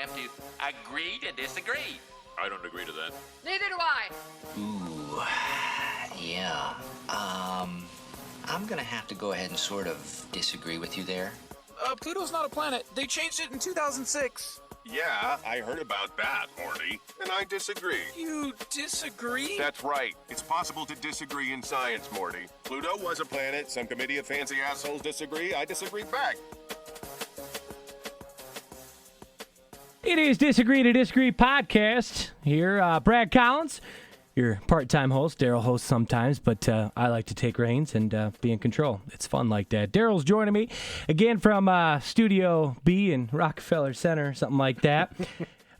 have to agree to disagree. I don't agree to that. Neither do I. Ooh, yeah. I'm gonna have to go ahead and sort of disagree with you there. Pluto's not a planet. They changed it in 2006. Yeah, I heard about that, Morty, and I disagree. You disagree? That's right. It's possible to disagree in science, Morty. Pluto was a planet. Some committee of fancy assholes disagree. I disagree back. It is Disagree to Disagree podcast here. Brad Collins, your part-time host. Daryl hosts sometimes, but I like to take reins and be in control. It's fun like that. Daryl's joining me again from Studio B in Rockefeller Center, something like that.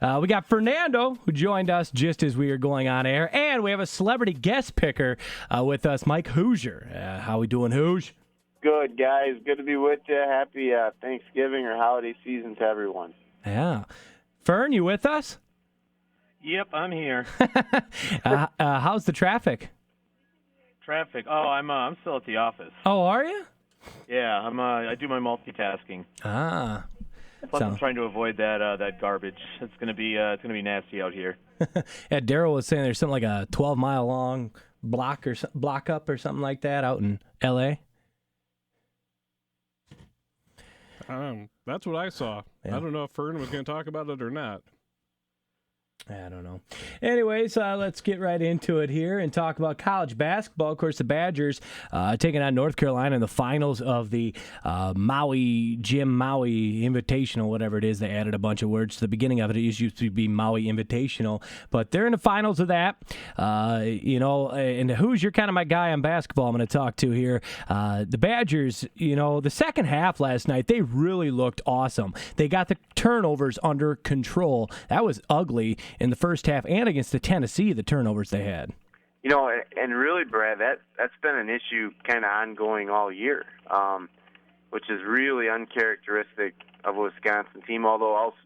We got Fernando, who joined us just as we were going on air, and we have a celebrity guest picker with us, Mike Hoosier. How we doing, Hoosier? Good, guys. Good to be with you. Happy Thanksgiving or holiday season to everyone. Yeah. Fern, you with us? Yep, I'm here. How's the traffic? Traffic. Oh, I'm still at the office. Oh, are you? Yeah, I do my multitasking. Ah. Plus, I'm trying to avoid that garbage. It's gonna be nasty out here. Yeah, Daryl was saying there's something like a 12-mile long block up or something like that out in L.A. That's what I saw. Yeah. I don't know if Fern was going to talk about it or not. I don't know. Anyways, let's get right into it here and talk about college basketball. Of course, the Badgers taking on North Carolina in the finals of the Jim Maui Invitational, whatever it is. They added a bunch of words to the beginning of it. It used to be Maui Invitational, but they're in the finals of that. And you're kind of my guy on basketball I'm going to talk to here. The Badgers, the second half last night, they really looked awesome. They got the turnovers under control. That was ugly in the first half, and against the Tennessee, the turnovers they had. And really, Brad, that's been an issue kind of ongoing all year, which is really uncharacteristic of a Wisconsin team, although also,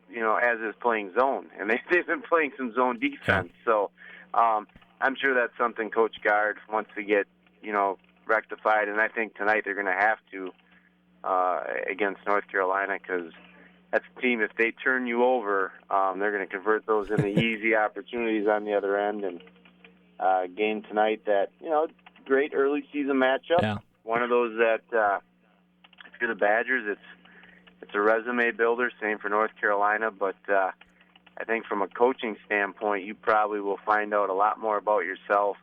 as is playing zone. And they've been playing some zone defense. Yeah. So I'm sure that's something Coach Gard wants to get, rectified. And I think tonight they're going to have to against North Carolina because that's a team, if they turn you over, they're going to convert those into easy opportunities on the other end. And game tonight that, great early season matchup. Yeah. One of those that, if you're the Badgers, it's a resume builder, same for North Carolina. But I think from a coaching standpoint, you probably will find out a lot more about yourself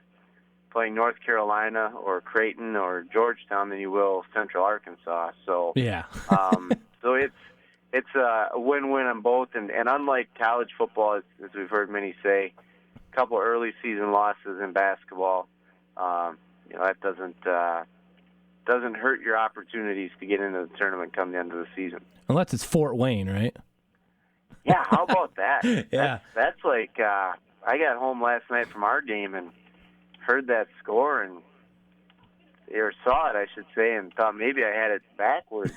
playing North Carolina or Creighton or Georgetown than you will Central Arkansas. So, yeah. So it's a win-win on both, and unlike college football, as we've heard many say, a couple early season losses in basketball, that doesn't hurt your opportunities to get into the tournament come the end of the season. Unless it's Fort Wayne, right? Yeah, how about that? Yeah, that's like I got home last night from our game and heard that score or saw it, I should say, and thought maybe I had it backwards.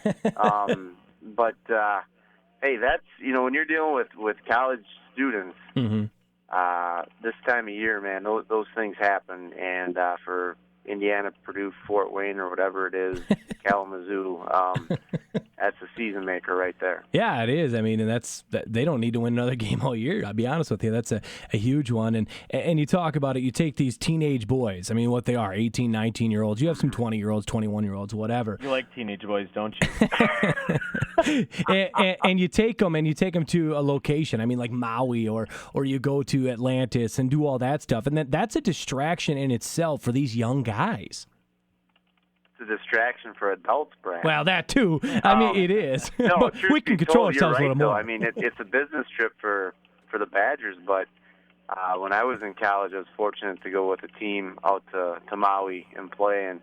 But, hey, that's, when you're dealing with college students, mm-hmm. This time of year, man, those things happen. And for Indiana, Purdue, Fort Wayne, or whatever it is, Kalamazoo, that's a season maker right there. Yeah, it is. I mean, and they don't need to win another game all year. I'll be honest with you. That's a huge one. And you talk about it, you take these teenage boys, I mean, what they are, 18, 19-year-olds. You have some 20-year-olds, 21-year-olds, whatever. You like teenage boys, don't you? and you take them to a location, I mean, like Maui, or you go to Atlantis and do all that stuff. And that's a distraction in itself for these young guys. It's a distraction for adults, Brad. Well, that too. I mean, it is. No, but we can control ourselves a little more. I mean, it's a business trip for the Badgers, but when I was in college, I was fortunate to go with a team out to Maui and play, and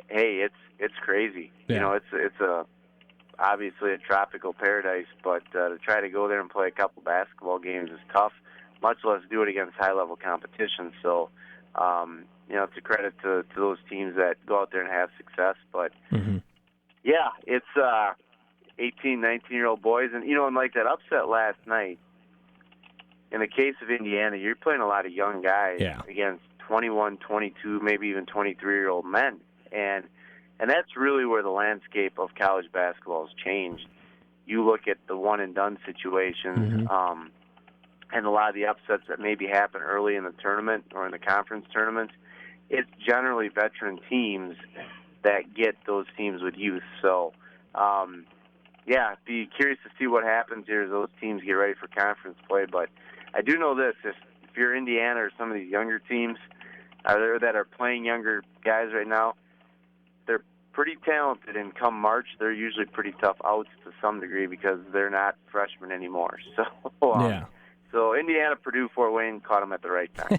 hey, it's crazy. Yeah. It's obviously a tropical paradise, but to try to go there and play a couple basketball games is tough, much less do it against high-level competition. So, it's a credit to those teams that go out there and have success. But, mm-hmm. yeah, it's 18, 19-year-old boys. And, and like that upset last night, in the case of Indiana, you're playing a lot of young guys against 21, 22, maybe even 23-year-old men. And that's really where the landscape of college basketball has changed. you look at the one and done situations, and a lot of the upsets that maybe happen early in the tournament or in the conference tournaments, it's generally veteran teams that get those teams with youth. So, be curious to see what happens here as those teams get ready for conference play. But I do know this: if you're Indiana or some of these younger teams that are playing younger guys right now, they're pretty talented, and come March, they're usually pretty tough outs to some degree because they're not freshmen anymore. So Indiana, Purdue, Fort Wayne caught them at the right time.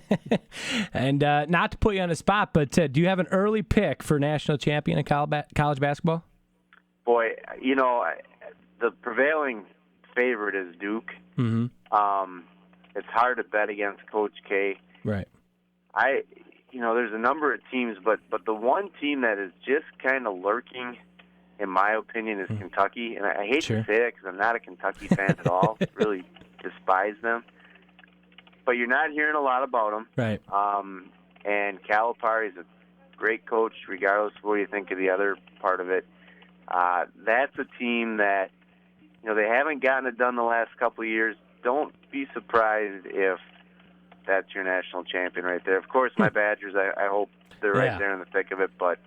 And not to put you on the spot, but do you have an early pick for national champion in college basketball? Boy, the prevailing favorite is Duke. Mm-hmm. It's hard to bet against Coach K. Right. There's a number of teams, but the one team that is just kind of lurking, in my opinion, is Kentucky. And I hate to say it because I'm not a Kentucky fan at all. Really despise them. But you're not hearing a lot about them. Right. And Calipari's a great coach, regardless of what you think of the other part of it. That's a team that, they haven't gotten it done the last couple of years. Don't be surprised if that's your national champion right there. Of course, my Badgers, I hope they're right there in the thick of it. But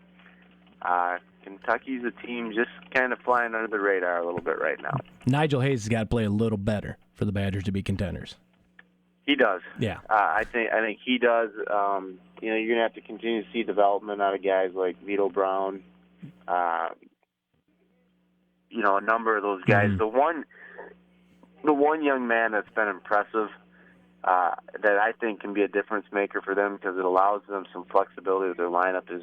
Kentucky's a team just kind of flying under the radar a little bit right now. Nigel Hayes has got to play a little better for the Badgers to be contenders. He does. Yeah. I think he does. You're going to have to continue to see development out of guys like Vito Brown. A number of those guys. The one young man that's been impressive that I think can be a difference maker for them because it allows them some flexibility with their lineup is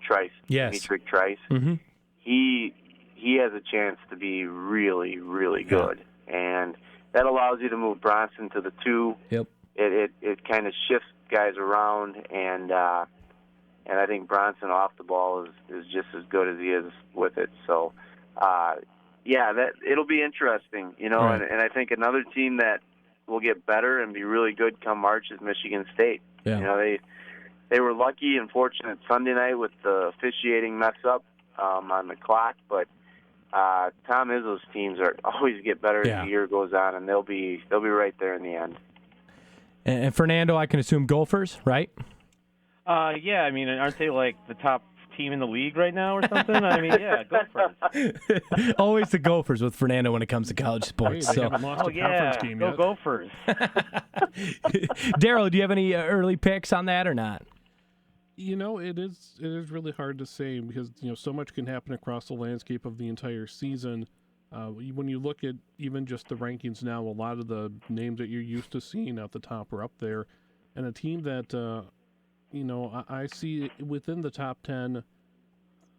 Trice. Yes. Dietrich Trice. Mm-hmm. He has a chance to be really, really good. And that allows you to move Bronson to the 2. Yep. It kind of shifts guys around, and I think Bronson off the ball is just as good as he is with it. So, it'll be interesting, Right. And I think another team that will get better and be really good come March is Michigan State. Yeah. They were lucky and fortunate Sunday night with the officiating mess up on the clock, but Tom Izzo's teams always get better as the year goes on, and they'll be right there in the end. And Fernando, I can assume Gophers, right? Yeah, I mean, aren't they like the top team in the league right now or something? I mean, yeah, Gophers. Always the Gophers with Fernando when it comes to college sports. Hey, they haven't lost a conference game go yet. Gophers. Daryl, do you have any early picks on that or not? It is really hard to say because so much can happen across the landscape of the entire season. When you look at even just the rankings now, a lot of the names that you're used to seeing at the top are up there, and a team that I see within the top 10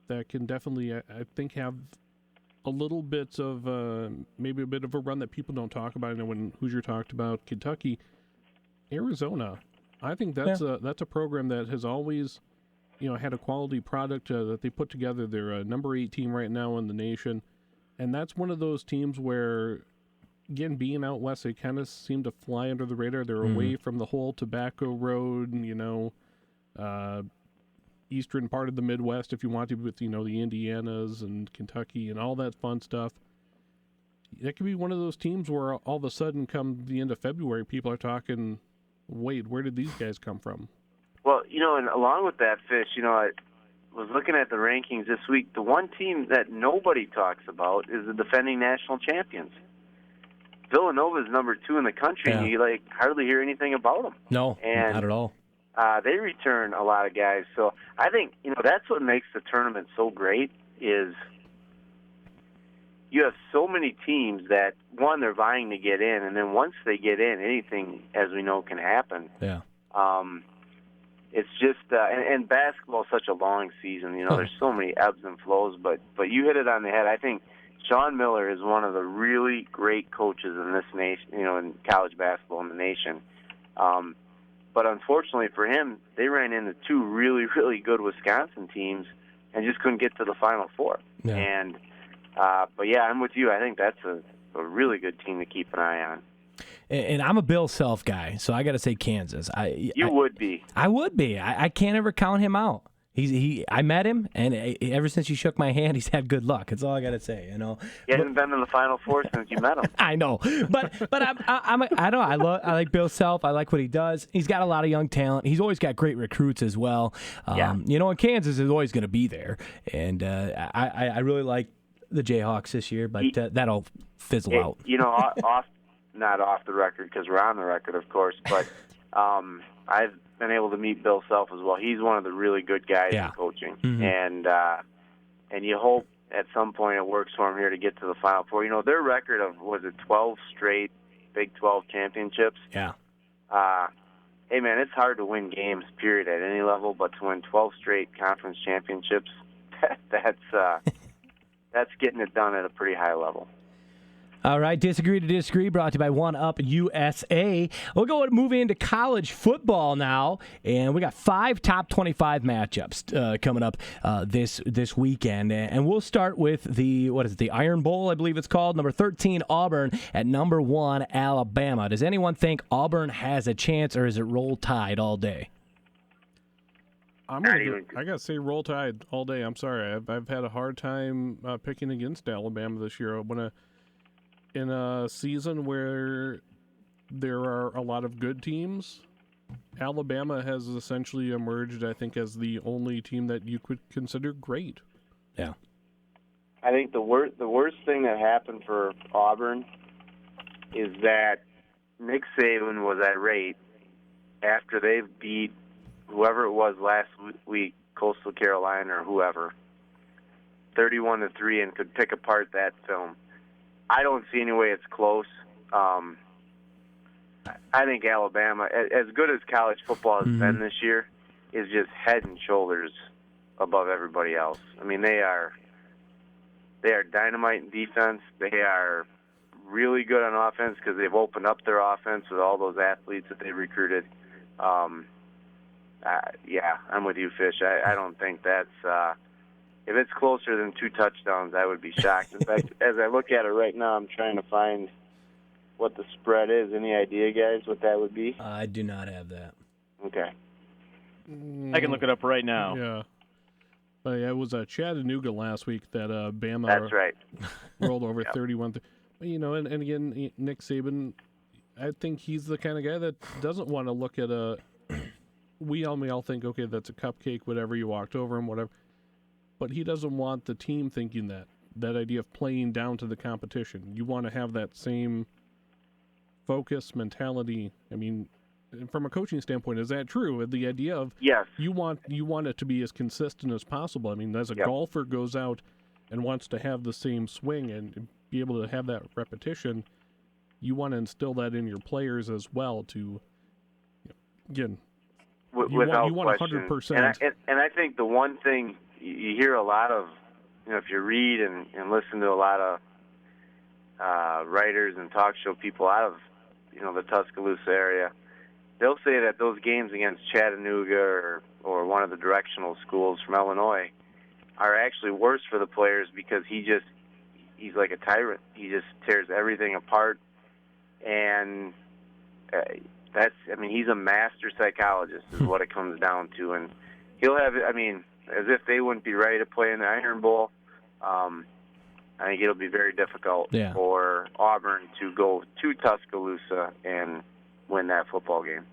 that can definitely, I think, have a little bit of maybe a bit of a run that people don't talk about. I know when Hoosier talked about Kentucky, Arizona. I think that's a program that has always, had a quality product that they put together. They're a number 8 team right now in the nation, and that's one of those teams where, again, being out west, they kind of seem to fly under the radar. They're away from the whole Tobacco Road, eastern part of the Midwest, if you want to, with the Indianas and Kentucky and all that fun stuff. That could be one of those teams where all of a sudden, come the end of February, people are talking, wait, where did these guys come from? Well, and along with that, Fish, I was looking at the rankings this week. The one team that nobody talks about is the defending national champions. Villanova is number 2 in the country, and you hardly hear anything about them. No, not at all. They return a lot of guys. So I think, that's what makes the tournament so great is you have so many teams that, one, they're vying to get in, and then once they get in, anything, as we know, can happen. Yeah. It's just, and basketball is such a long season. There's so many ebbs and flows, but you hit it on the head. I think Sean Miller is one of the really great coaches in this nation, in college basketball in the nation. But unfortunately for him, they ran into 2 really, really good Wisconsin teams and just couldn't get to the Final Four. Yeah. And but I'm with you. I think that's a really good team to keep an eye on. And I'm a Bill Self guy, so I got to say Kansas. You would be. I would be. I can't ever count him out. I met him, and ever since he shook my hand, he's had good luck. That's all I gotta say. He hasn't been in the Final Four since you met him. I know, but I don't know. I like Bill Self. I like what he does. He's got a lot of young talent. He's always got great recruits as well. And Kansas is always going to be there, and I really like the Jayhawks this year, but that'll fizzle out. Not off the record because we're on the record, of course, but I've been able to meet Bill Self as well. He's one of the really good guys in coaching, and you hope at some point it works for him here to get to the Final Four. Their record of 12 straight Big 12 championships. Yeah. Hey man, it's hard to win games, period, at any level, but to win 12 straight conference championships, that's getting it done at a pretty high level. All right, Disagree to Disagree, brought to you by 1UP USA. We'll go and move into college football now, and we got 5 top 25 matchups coming up this weekend. And we'll start with the Iron Bowl, I believe it's called. Number 13, Auburn, at number 1, Alabama. Does anyone think Auburn has a chance, or is it Roll Tide all day? I gotta say Roll Tide all day. I'm sorry, I've had a hard time picking against Alabama this year. In a season where there are a lot of good teams, Alabama has essentially emerged, I think, as the only team that you could consider great. Yeah. I think the worst thing that happened for Auburn is that Nick Saban was irate after they beat whoever it was last week, Coastal Carolina or whoever, 31-3, and could pick apart that film. I don't see any way it's close. I think Alabama, as good as college football has been this year, is just head and shoulders above everybody else. I mean, they are dynamite in defense. They are really good on offense because they've opened up their offense with all those athletes that they recruited. I'm with you, Fish. I don't think that's if it's closer than 2 touchdowns, I would be shocked. In fact, as I look at it right now, I'm trying to find what the spread is. Any idea, guys, what that would be? I do not have that. Okay. I can look it up right now. Yeah. But yeah, it was Chattanooga last week that Bama That's right. rolled over 31. And again, Nick Saban, I think he's the kind of guy that doesn't want to look at we all think, okay, that's a cupcake, whatever, you walked over him, whatever. But he doesn't want the team thinking that idea of playing down to the competition. You want to have that same focus mentality. I mean, from a coaching standpoint, is that true? The idea of yes, you want it to be as consistent as possible. I mean, as a golfer goes out and wants to have the same swing and be able to have that repetition, you want to instill that in your players as well. To again, without you want question. 100%. And I think the one thing you hear a lot of, if you read and listen to a lot of writers and talk show people out of, the Tuscaloosa area, they'll say that those games against Chattanooga or one of the directional schools from Illinois are actually worse for the players because he's like a tyrant. He just tears everything apart, and he's a master psychologist is what it comes down to, and he'll have, as if they wouldn't be ready to play in the Iron Bowl. I think it'll be very difficult for Auburn to go to Tuscaloosa and win that football game.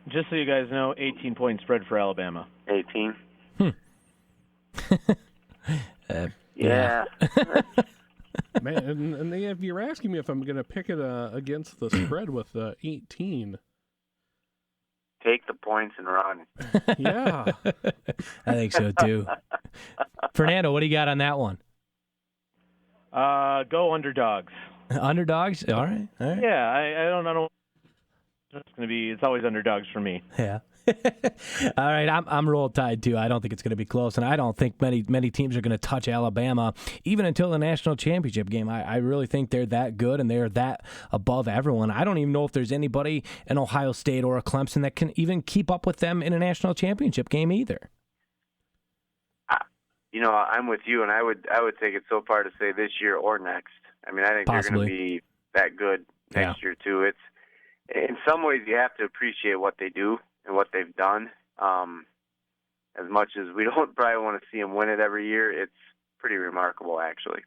Just so you guys know, 18-point spread for Alabama. 18? Yeah. Man, and if you're asking me if I'm going to pick it against the spread with 18... Take the points and run. Yeah. I think so, too. Fernando, what do you got on that one? Go underdogs. Underdogs? All right. Yeah, I don't. It's always underdogs for me. Yeah. All right, I'm Roll Tide too. I don't think it's going to be close, and I don't think many teams are going to touch Alabama even until the national championship game. I really think they're that good and they're that above everyone. I don't even know if there's anybody in Ohio State or a Clemson that can even keep up with them in a national championship game either. I'm with you, and I would take it so far to say this year or next. I think they're going to be that good next year too. It's in some ways you have to appreciate what they do and what they've done. as much as we don't probably want to see them win it every year, it's pretty remarkable, actually.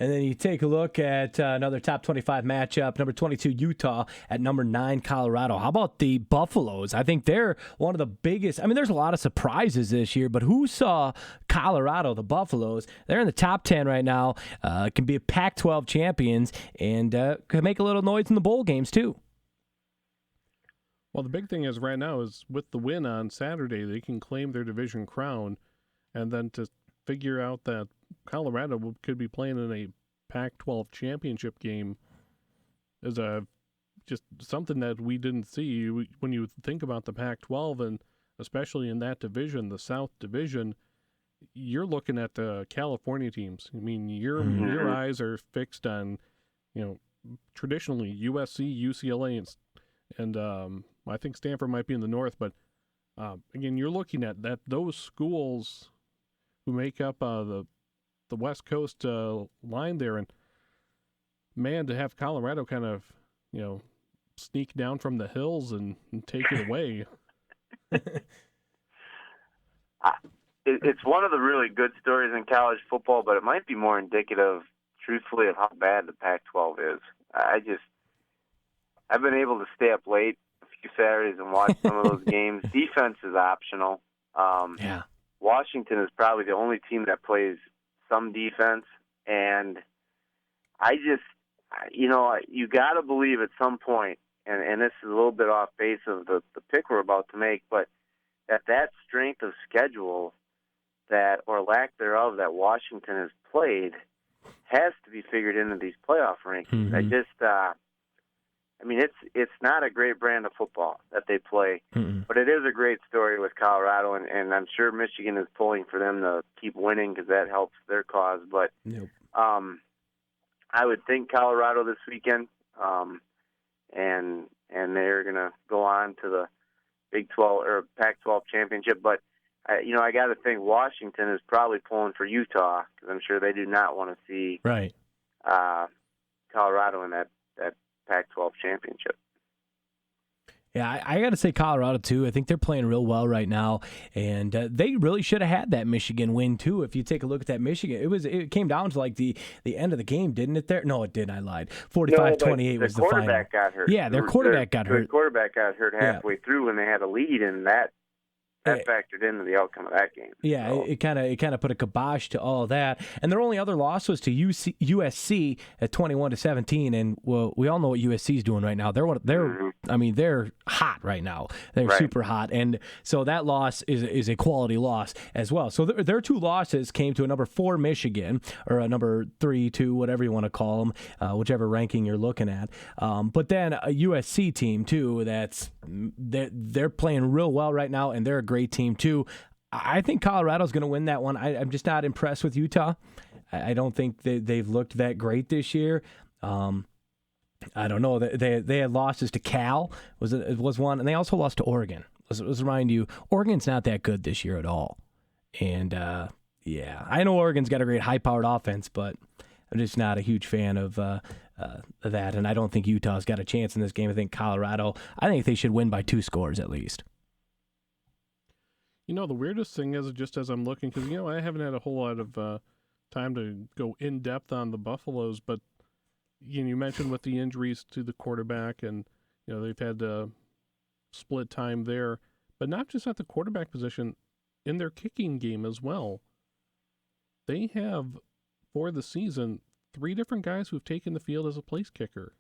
And then you take a look at another top 25 matchup, number 22, Utah, at number 9, Colorado. How about the Buffaloes? I think they're one of the biggest. I mean, there's a lot of surprises this year, but who saw Colorado, the Buffaloes? They're in the top 10 right now, can be Pac-12 champions, and can make a little noise in the bowl games, too. Well, the big thing is right now is with the win on Saturday, they can claim their division crown, and then to figure out that Colorado could be playing in a Pac-12 championship game is just something that we didn't see. When you think about the Pac-12, and especially in that division, the South Division, you're looking at the California teams. I mean, your eyes are fixed on, traditionally USC, UCLA, and I think Stanford might be in the North, but again, you're looking at those schools who make up the West Coast line there, and man, to have Colorado kind of sneak down from the hills and take it away. It's one of the really good stories in college football, but it might be more indicative, truthfully, of how bad the Pac-12 is. I've been able to stay up late a few Saturdays and watch some of those games. Defense is optional. Yeah. Washington is probably the only team that plays some defense, and I just, you got to believe at some point, and this is a little bit off base of the pick we're about to make, but that strength of schedule that, or lack thereof, that Washington has played has to be figured into these playoff rankings. Mm-hmm. It's not a great brand of football that they play, but it is a great story with Colorado, and I'm sure Michigan is pulling for them to keep winning because that helps their cause. But I would think Colorado this weekend, and they're going to go on to the Big 12 or Pac-12 championship. But I got to think Washington is probably pulling for Utah because I'm sure they do not want to see Colorado in that Pac-12 championship. Yeah, I got to say Colorado, too. I think they're playing real well right now, and they really should have had that Michigan win, too. If you take a look at that Michigan, it came down to like the end of the game, didn't it there? No, it didn't. I lied. 45-28 was the final. The quarterback got hurt. Yeah, their quarterback got hurt. The quarterback got hurt halfway through when they had a lead, and that factored into the outcome of that game. Yeah, so. It kind of put a kibosh to all of that. And their only other loss was to USC at 21-17. And well, we all know what USC is doing right now. They're hot right now. They're super hot, and so that loss is a quality loss as well. So their two losses came to a number 4 Michigan, or a number 3, 2, whatever you want to call them, whichever ranking you're looking at. But then a USC team too. They're playing real well right now, and they're a great team too. I think Colorado's going to win that one. I'm just not impressed with Utah. I don't think they've looked that great this year. I don't know. They had losses to Cal was one, and they also lost to Oregon. Let's remind you, Oregon's not that good this year at all. And I know Oregon's got a great high-powered offense, but I'm just not a huge fan of that. And I don't think Utah's got a chance in this game. I think they should win by 2 scores at least. The weirdest thing is, just as I'm looking, because, I haven't had a whole lot of time to go in-depth on the Buffaloes, but you mentioned with the injuries to the quarterback, and, they've had split time there, but not just at the quarterback position, in their kicking game as well. They have, for the season, 3 different guys who've taken the field as a place kicker.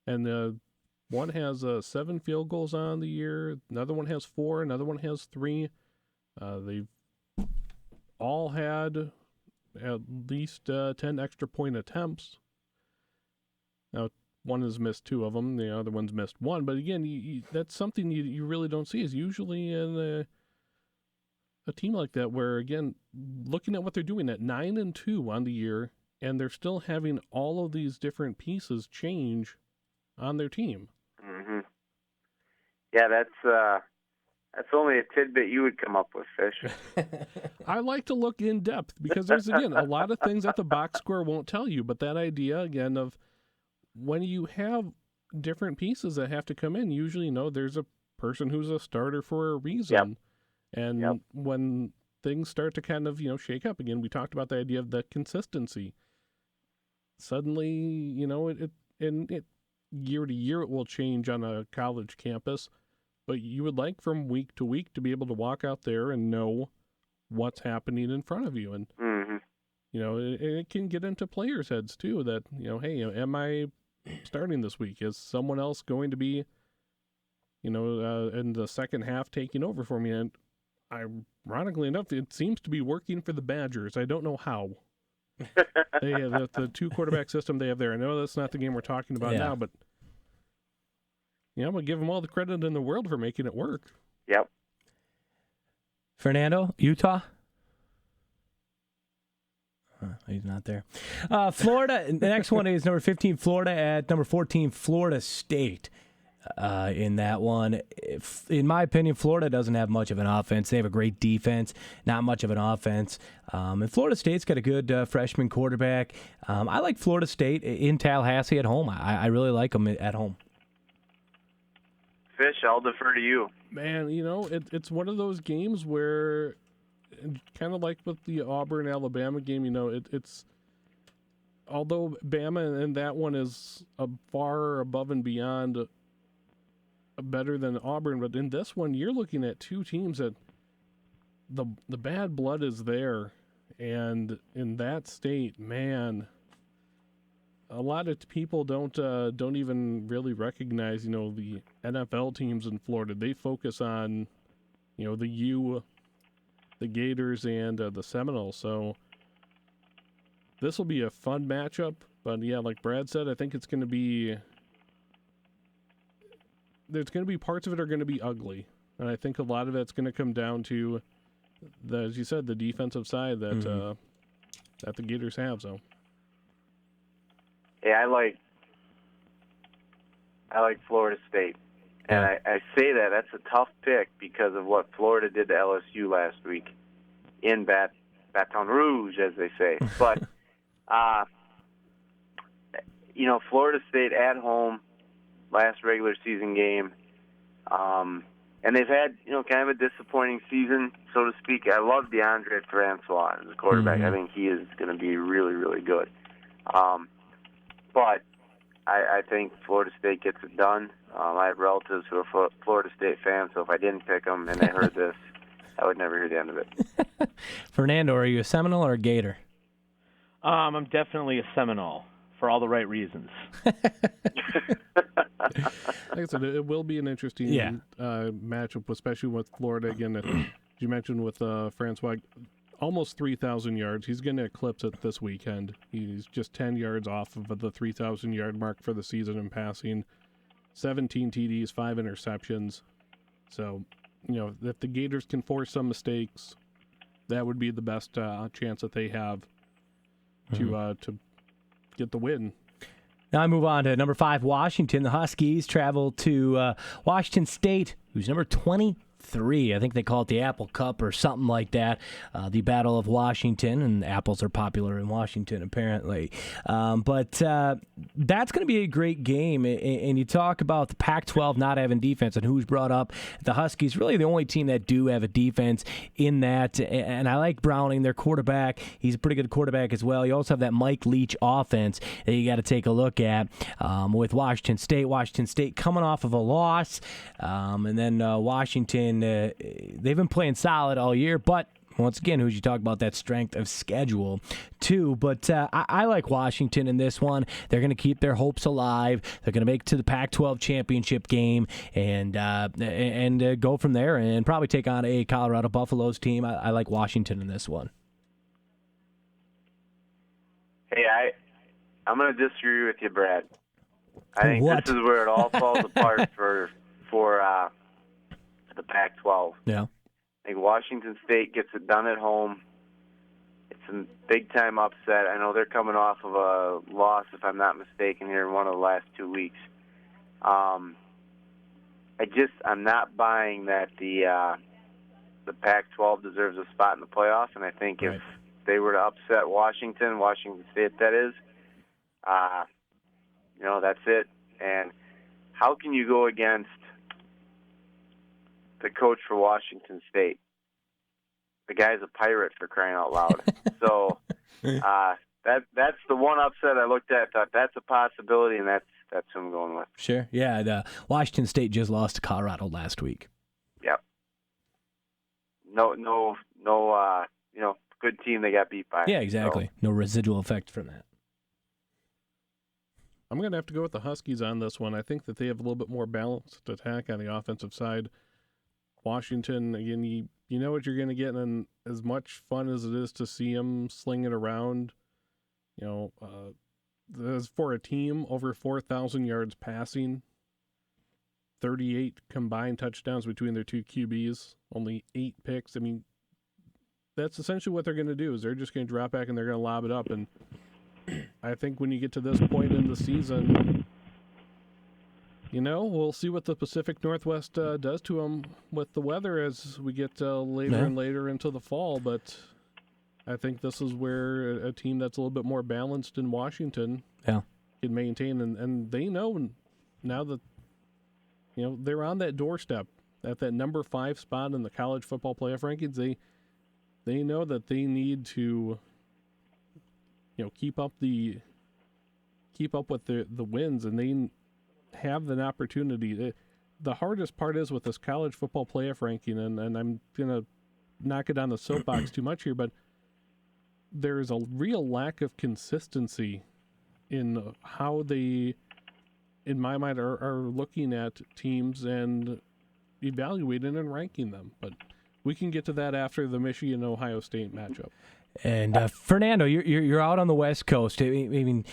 And one has 7 field goals on the year. Another one has 4. Another one has 3. They've all had at least 10 extra point attempts. Now, one has missed 2 of them. The other one's missed 1. But again, that's something you really don't see. Is usually in a team like that where, again, looking at what they're doing at 9-2 on the year, and they're still having all of these different pieces change on their team. Mm-hmm. Yeah, that's only a tidbit you would come up with, Fish. I like to look in depth because there's, again, a lot of things that the box score won't tell you. But that idea, again, of when you have different pieces that have to come in, usually, there's a person who's a starter for a reason. And when things start to kind of, shake up again, we talked about the idea of the consistency. Suddenly, it year to year it will change on a college campus, but you would like from week to week to be able to walk out there and know what's happening in front of you. And, it can get into players' heads too that, hey, am I starting this week? Is someone else going to be, in the second half taking over for me? And ironically enough, it seems to be working for the Badgers. I don't know how. They have the two quarterback system they have there. I know that's not the game we're talking about now, but I'm gonna give them all the credit in the world for making it work. Yep. Fernando, Utah. He's not there. Florida. The next one is number 15, Florida at number 14, Florida State. In that one, in my opinion, Florida doesn't have much of an offense. They have a great defense, not much of an offense. And Florida State's got a good freshman quarterback. I like Florida State in Tallahassee at home. I really like them at home. Fish, I'll defer to you. Man, it's one of those games where, kind of like with the Auburn-Alabama game, it's although Bama and that one is far above and beyond better than Auburn, but in this one, you're looking at two teams that the bad blood is there, and in that state, man, a lot of people don't even really recognize, the NFL teams in Florida. They focus on, the Gators and the Seminoles. So this will be a fun matchup. But yeah, like Brad said, I think it's going to be. There's going to be parts of it are going to be ugly, and I think a lot of it's going to come down to, as you said, the defensive side that that the Gators have. So. Yeah, I like Florida State. And I say that's a tough pick because of what Florida did to LSU last week in Baton Rouge, as they say. But, Florida State at home, last regular season game. And they've had, kind of a disappointing season, so to speak. I love DeAndre Francois as a quarterback. I think he is going to be really, really good. But I think Florida State gets it done. I have relatives who are Florida State fans, so if I didn't pick them and they heard this, I would never hear the end of it. Fernando, are you a Seminole or a Gator? I'm definitely a Seminole for all the right reasons. Like I said, it will be an interesting matchup, especially with Florida. Again, as you mentioned with Francois, almost 3,000 yards. He's going to eclipse it this weekend. He's just 10 yards off of the 3,000-yard mark for the season in passing. 17 TDs, 5 interceptions. So, if the Gators can force some mistakes, that would be the best chance that they have to get the win. Now I move on to number 5, Washington. The Huskies travel to Washington State, who's number 23. I think they call it the Apple Cup or something like that. The Battle of Washington, and apples are popular in Washington apparently. But that's going to be a great game. And you talk about the Pac-12 not having defense and who's brought up. The Huskies, really the only team that do have a defense in that. And I like Browning, their quarterback. He's a pretty good quarterback as well. You also have that Mike Leach offense that you got to take a look at with Washington State. Washington State coming off of a loss. And then Washington, they've been playing solid all year, but once again, who's you talk about that strength of schedule too. But I like Washington in this one. They're going to keep their hopes alive. They're going to make it to the Pac-12 championship game and go from there and probably take on a Colorado Buffaloes team. I like Washington in this one. Hey, I'm going to disagree with you, Brad. I think What? This is where it all falls apart for the Pac-12. Yeah. I think Washington State gets it done at home. It's a big-time upset. I know they're coming off of a loss, if I'm not mistaken, here in one of the last 2 weeks. I'm not buying that the Pac-12 deserves a spot in the playoffs, and I think if they were to upset Washington State, that is, that's it. And how can you go against the coach for Washington State? the guy's a pirate, for crying out loud. So that's the one upset I looked at. Thought that's a possibility, and that's who I'm going with. Sure. Yeah, Washington State just lost to Colorado last week. Yep. No, good team they got beat by. Yeah, exactly. So. No residual effect from that. I'm going to have to go with the Huskies on this one. I think that they have a little bit more balanced attack on the offensive side. Washington, again, you know what you're going to get, and as much fun as it is to see them sling it around, as for a team over 4,000 yards passing, 38 combined touchdowns between their two QBs, only 8 picks. I mean, that's essentially what they're going to do, is they're just going to drop back and they're going to lob it up. And I think when you get to this point in the season, we'll see what the Pacific Northwest does to them with the weather as we get later and later into the fall. But I think this is where a team that's a little bit more balanced in Washington can maintain. And they know now that, they're on that doorstep at that number 5 spot in the college football playoff rankings. They know that they need to, keep up with the wins, and they have an opportunity. The hardest part is with this college football playoff ranking, and I'm going to knock it on the soapbox too much here, but there is a real lack of consistency in how they, in my mind, are looking at teams and evaluating and ranking them. But we can get to that after the Michigan-Ohio State matchup. And Fernando, you're out on the West Coast. I mean,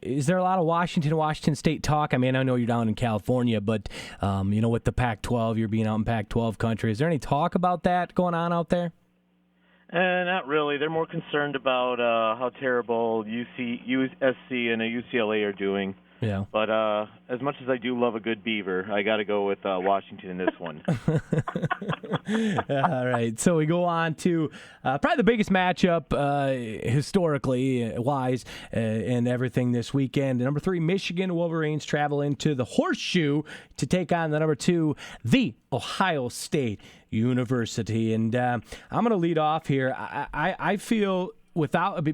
is there a lot of Washington State talk? I mean, I know you're down in California, but with the Pac-12, you're being out in Pac-12 country. Is there any talk about that going on out there? Not really. They're more concerned about how terrible USC and UCLA are doing. Yeah. But as much as I do love a good beaver, I got to go with Washington in this one. All right. So we go on to probably the biggest matchup historically wise and everything this weekend. Number 3, Michigan Wolverines travel into the Horseshoe to take on the number 2, the Ohio State University. And I'm going to lead off here. I feel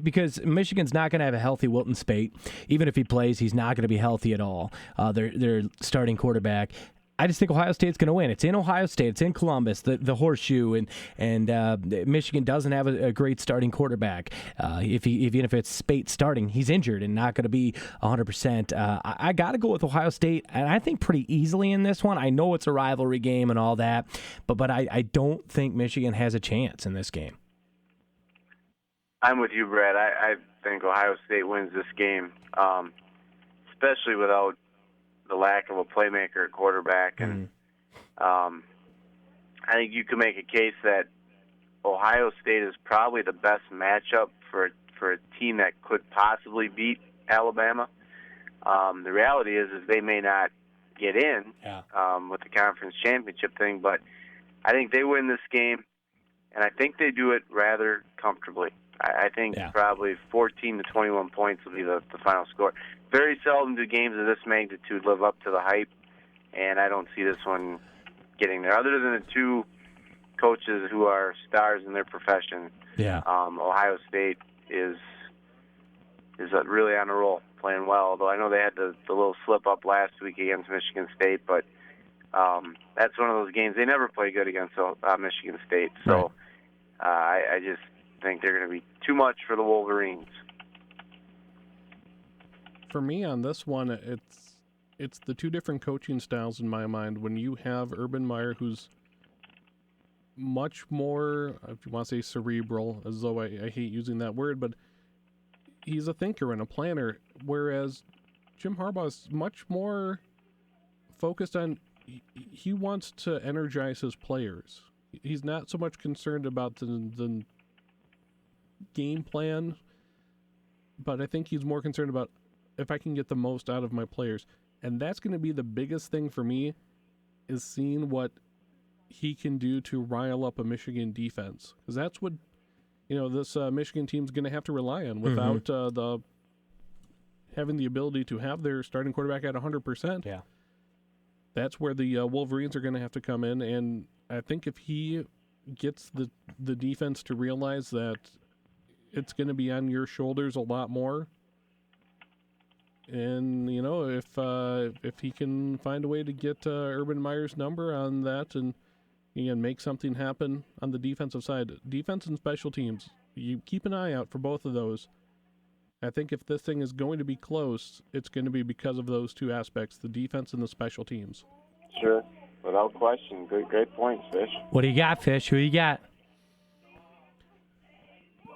because Michigan's not going to have a healthy Wilton Spate. Even if he plays, he's not going to be healthy at all. Their starting quarterback. I just think Ohio State's going to win. It's in Ohio State. It's in Columbus, the Horseshoe, and Michigan doesn't have a great starting quarterback. Even if it's Spate starting, he's injured and not going to be 100%. I got to go with Ohio State, and I think pretty easily in this one. I know it's a rivalry game and all that, but I don't think Michigan has a chance in this game. I'm with you, Brad. I think Ohio State wins this game, especially without the lack of a playmaker at quarterback. And I think you can make a case that Ohio State is probably the best matchup for a team that could possibly beat Alabama. The reality is they may not get in with the conference championship thing, but I think they win this game, and I think they do it rather comfortably. I think probably 14 to 21 points will be the final score. Very seldom do games of this magnitude live up to the hype, and I don't see this one getting there. Other than the 2 coaches who are stars in their profession, Ohio State is really on a roll, playing well. Although I know they had the little slip up last week against Michigan State, but that's one of those games they never play good against Michigan State. So I just think they're going to be too much for the Wolverines. For me on this one, it's the 2 different coaching styles in my mind. When you have Urban Meyer, who's much more, if you want to say cerebral, as though I hate using that word, but he's a thinker and a planner, whereas Jim Harbaugh is much more focused on, he wants to energize his players. He's not so much concerned about the game plan, but I think he's more concerned about if I can get the most out of my players. And that's going to be the biggest thing for me, is seeing what he can do to rile up a Michigan defense. Because that's what, this Michigan team's going to have to rely on without having the ability to have their starting quarterback at 100%. Yeah. That's where the Wolverines are going to have to come in. And I think if he gets the defense to realize that it's going to be on your shoulders a lot more. And, if he can find a way to get Urban Meyer's number on that and make something happen on the defensive side, defense and special teams, you keep an eye out for both of those. I think if this thing is going to be close, it's going to be because of those two aspects, the defense and the special teams. Sure, without question. Great points, Fish. What do you got, Fish? Who you got?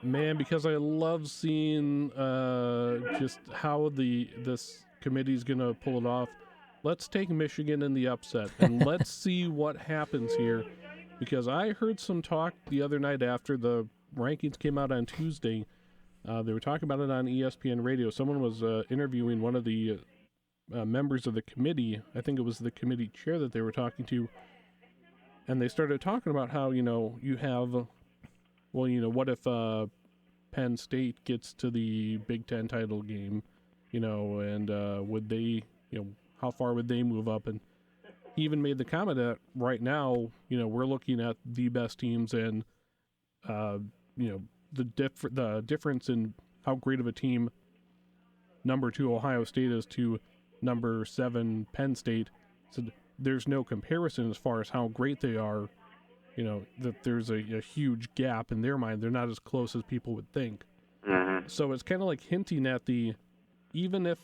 Man, because I love seeing just how this committee's going to pull it off. Let's take Michigan in the upset, and let's see what happens here. Because I heard some talk the other night after the rankings came out on Tuesday. They were talking about it on ESPN Radio. Someone was interviewing one of the members of the committee. I think it was the committee chair that they were talking to. And they started talking about how, you have... Well, what if Penn State gets to the Big Ten title game, and would they, how far would they move up? And he even made the comment that right now, we're looking at the best teams and, the difference in how great of a team number 2 Ohio State is to number 7 Penn State. So there's no comparison as far as how great they are. That there's a huge gap in their mind. They're not as close as people would think. Mm-hmm. So it's kind of like hinting at even if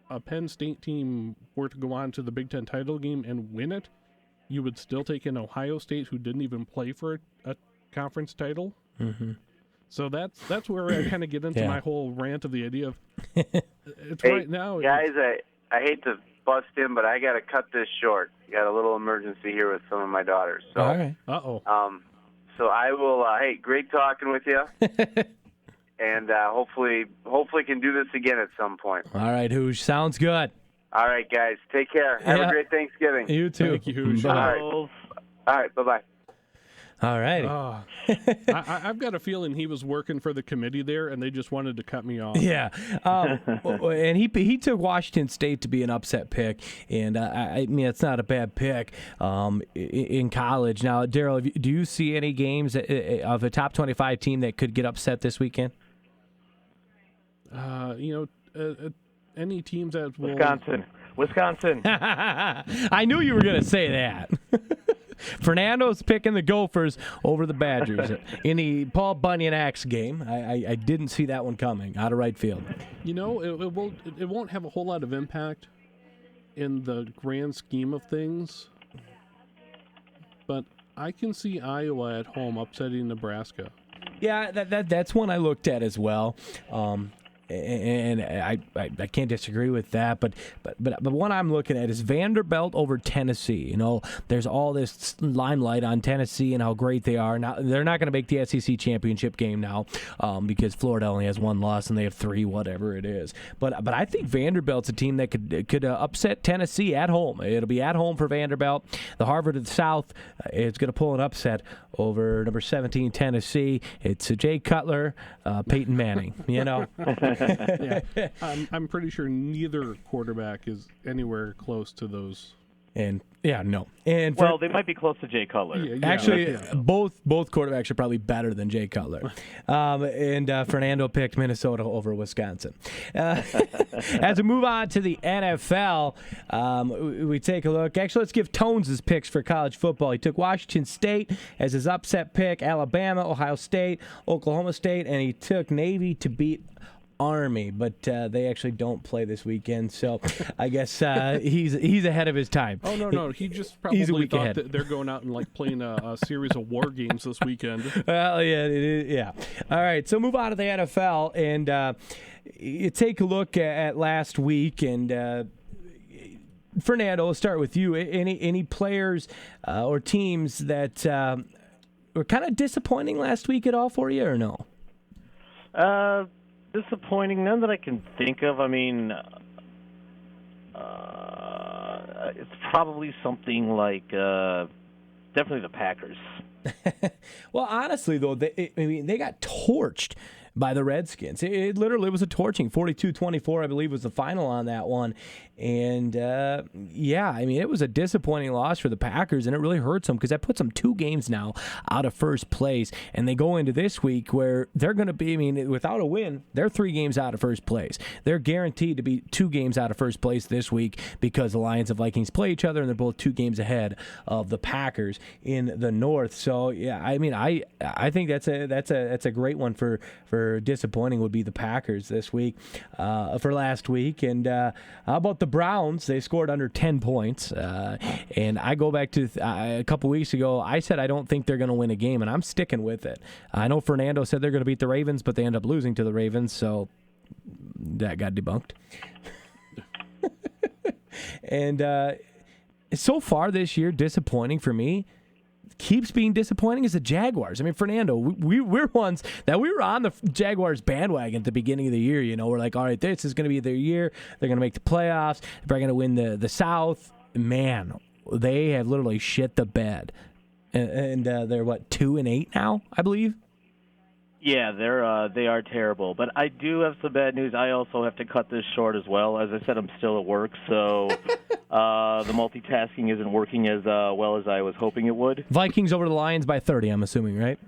a Penn State team were to go on to the Big Ten title game and win it, you would still take an Ohio State who didn't even play for a conference title. Mm-hmm. So that's where I kind of get into my whole rant of the idea of it's Hey, right now. Guys, I hate to bust in, but I got to cut this short. Got a little emergency here with some of my daughters. So, All right. so I will. Hey, great talking with you, and hopefully can do this again at some point. All right, Hoosh. Sounds good. All right, guys. Take care. Have a great Thanksgiving. You too. Thank you, Hoosh. Bye. All right. Bye-bye. All righty. I've got a feeling he was working for the committee there, and they just wanted to cut me off. Yeah, and he took Washington State to be an upset pick, and I mean it's not a bad pick in college. Now, Daryl, do you see any games of a top 25 team that could get upset this weekend? Any teams that will... Wisconsin. I knew you were going to say that. Fernando's picking the Gophers over the Badgers in the Paul Bunyan-Axe game. I didn't see that one coming out of right field. It won't have a whole lot of impact in the grand scheme of things, but I can see Iowa at home upsetting Nebraska. Yeah, that's one I looked at as well. And I can't disagree with that, but one I'm looking at is Vanderbilt over Tennessee. There's all this limelight on Tennessee and how great they are. Now they're not going to make the SEC championship game now because Florida only has one loss and they have 3, whatever it is. But I think Vanderbilt's a team that could upset Tennessee at home. It'll be at home for Vanderbilt. The Harvard of the South is going to pull an upset over number 17 Tennessee. It's Jay Cutler, Peyton Manning. Yeah. I'm pretty sure neither quarterback is anywhere close to those. And no. And They might be close to Jay Cutler. Actually, both quarterbacks are probably better than Jay Cutler. And Fernando picked Minnesota over Wisconsin. As we move on to the NFL, we take a look. Actually, let's give Tones his picks for college football. He took Washington State as his upset pick, Alabama, Ohio State, Oklahoma State, and he took Navy to beat Army, but they actually don't play this weekend, so I guess he's ahead of his time. Oh no, he just probably thought that they're going out and playing a series of war games this weekend. Well, yeah. All right, so move on to the NFL, and you take a look at last week, and Fernando, we'll start with you. Any players or teams that were kind of disappointing last week at all for you, or no? Disappointing, none that I can think of. I mean, it's probably something like definitely the Packers. Well, honestly, though, they got torched by the Redskins. It literally was a torching. 42-24, I believe, was the final on that one. And, yeah, I mean, it was a disappointing loss for the Packers, and it really hurts them because that puts them 2 games now out of first place. And they go into this week where they're going to be, I mean, without a win, they're 3 games out of first place. They're guaranteed to be 2 games out of first place this week because the Lions and Vikings play each other, and they're both 2 games ahead of the Packers in the North. So, yeah, I mean, I think that's a great one for disappointing would be the Packers this week for last week. And how about the Browns? They scored under 10 points. And I go back to a couple weeks ago, I said I don't think they're going to win a game, and I'm sticking with it. I know Fernando said they're going to beat the Ravens, but they end up losing to the Ravens, so that got debunked. And so far this year, disappointing for me. Keeps being disappointing is the Jaguars. I mean, Fernando, we're ones that we were on the Jaguars bandwagon at the beginning of the year. You know, we're like, all right, this is going to be their year. They're going to make the playoffs. They're going to win the South. Man, they have literally shit the bed. And they're, 2-8 now, I believe? Yeah, they are terrible. But I do have some bad news. I also have to cut this short as well. As I said, I'm still at work, so the multitasking isn't working as well as I was hoping it would. Vikings over the Lions by 30, I'm assuming, right?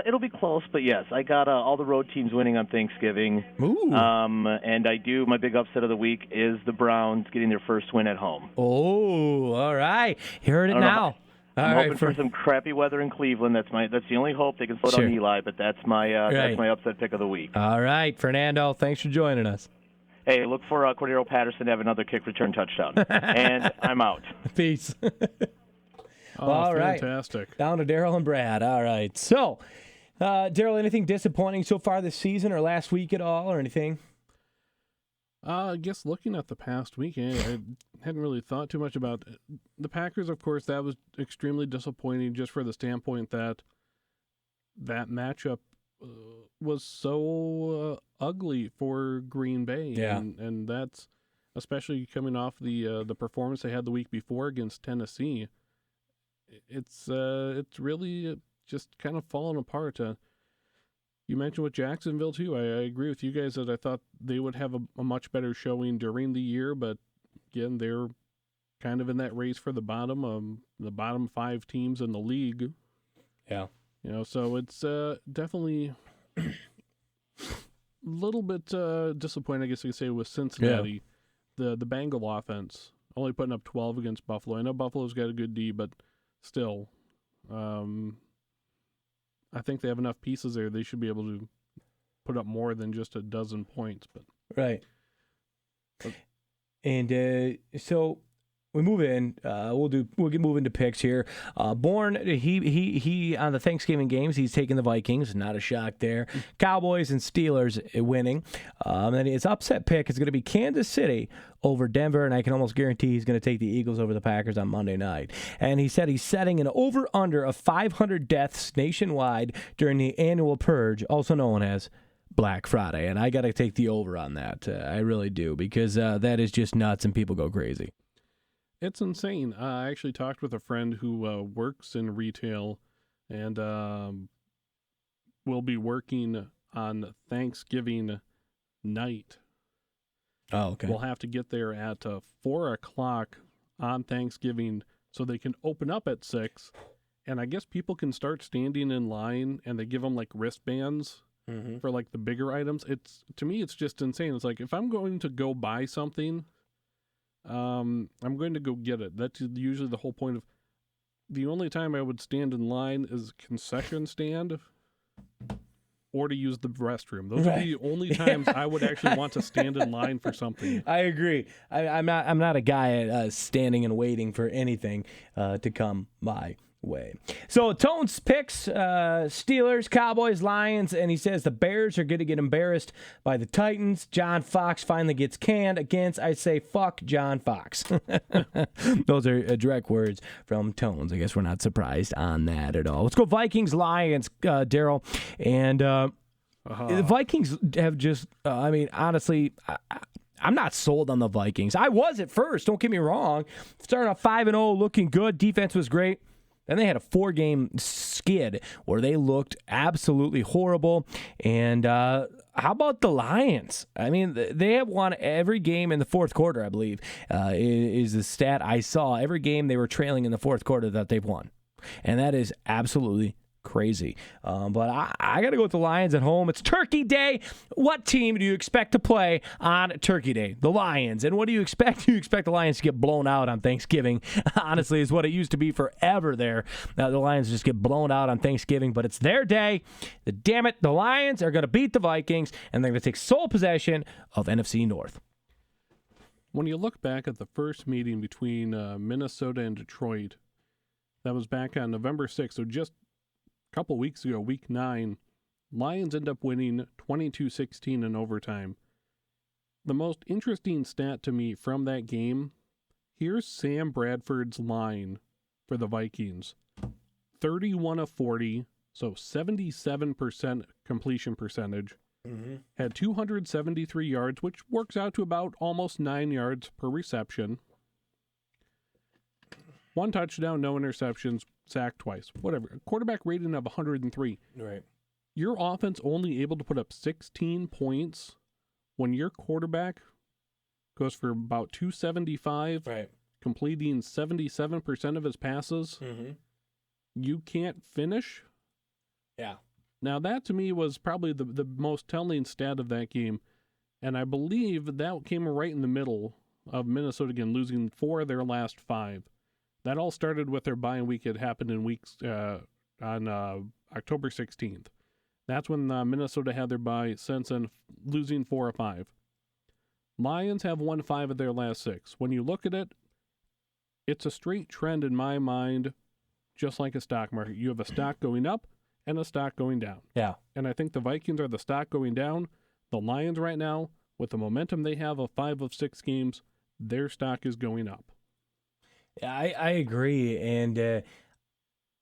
It'll be close, but yes, I got all the road teams winning on Thanksgiving. Ooh. And my big upset of the week is the Browns getting their first win at home. Oh, all right. You heard it now. I'm hoping for some crappy weather in Cleveland. That's the only hope they can slow down Eli. But that's my upset pick of the week. All right, Fernando. Thanks for joining us. Hey, look for Cordero Patterson to have another kick return touchdown. And I'm out. Peace. All right. Fantastic. Down to Daryl and Brad. All right. So, Daryl, anything disappointing so far this season or last week at all or anything? I guess looking at the past weekend, I hadn't really thought too much about it. The Packers. Of course, that was extremely disappointing just for the standpoint that matchup was so ugly for Green Bay. Yeah. And that's especially coming off the performance they had the week before against Tennessee. It's really just kind of fallen apart. You mentioned with Jacksonville, too. I agree with you guys that I thought they would have a much better showing during the year, but again, they're kind of in that race for the bottom 5 teams in the league. Yeah. You know, so it's definitely a little bit disappointing, I guess you could say, with Cincinnati. Yeah. The Bengal offense only putting up 12 against Buffalo. I know Buffalo's got a good D, but still, I think they have enough pieces there. They should be able to put up more than just a dozen points. But right. And so we move in. We'll get moving to picks here. Bourne, he on the Thanksgiving games, he's taking the Vikings. Not a shock there. Cowboys and Steelers winning. And his upset pick is going to be Kansas City over Denver, and I can almost guarantee he's going to take the Eagles over the Packers on Monday night. And he said he's setting an over-under of 500 deaths nationwide during the annual purge, also known as Black Friday. And I got to take the over on that. I really do, because that is just nuts and people go crazy. It's insane. I actually talked with a friend who works in retail and will be working on Thanksgiving night. Oh, okay. We'll have to get there at 4 o'clock on Thanksgiving so they can open up at 6. And I guess people can start standing in line, and they give them like wristbands for like the bigger items. To me, it's just insane. It's like, if I'm going to go buy something, I'm going to go get it. That's usually the whole point of. The only time I would stand in line is concession stand or to use the restroom. Those are the only times I would actually want to stand in line for something. I agree. I'm not a guy standing and waiting for anything to come my way. So Tones picks Steelers, Cowboys, Lions, and he says the Bears are going to get embarrassed by the Titans. John Fox finally gets canned against, I say, fuck John Fox. Those are direct words from Tones. I guess we're not surprised on that at all. Let's go Vikings, Lions, Daryl. And the Vikings have just, honestly, I'm not sold on the Vikings. I was at first, don't get me wrong. Starting off 5-0, looking good. Defense was great. Then they had a 4-game skid where they looked absolutely horrible. And how about the Lions? I mean, they have won every game in the fourth quarter, I believe, is the stat I saw. Every game they were trailing in the fourth quarter that they've won. And that is absolutely crazy. But I got to go with the Lions at home. It's Turkey Day. What team do you expect to play on Turkey Day? The Lions. And what do you expect? You expect the Lions to get blown out on Thanksgiving. Honestly, is what it used to be forever there. The Lions just get blown out on Thanksgiving, but it's their day. Damn it, the Lions are going to beat the Vikings, and they're going to take sole possession of NFC North. When you look back at the first meeting between Minnesota and Detroit, that was back on November 6th, so just couple weeks ago, week 9, Lions end up winning 22-16 in overtime. The most interesting stat to me from that game, here's Sam Bradford's line for the Vikings. 31 of 40, so 77% completion percentage. Had 273 yards, which works out to about almost 9 yards per reception. 1 touchdown, no interceptions, sacked twice, whatever. Quarterback rating of 103. Right. Your offense only able to put up 16 points when your quarterback goes for about 275, Right. completing 77% of his passes. You can't finish. Yeah. Now, that to me was probably the most telling stat of that game. And I believe that came right in the middle of Minnesota again, losing 4 of their last 5. That all started with their bye week. It happened in weeks on October 16th. That's when Minnesota had their bye, since then losing 4 or 5. Lions have won 5 of their last 6. When you look at it, it's a straight trend in my mind, just like a stock market. You have a stock going up and a stock going down. Yeah. And I think the Vikings are the stock going down. The Lions right now, with the momentum they have of 5 of 6 games, their stock is going up. I agree, and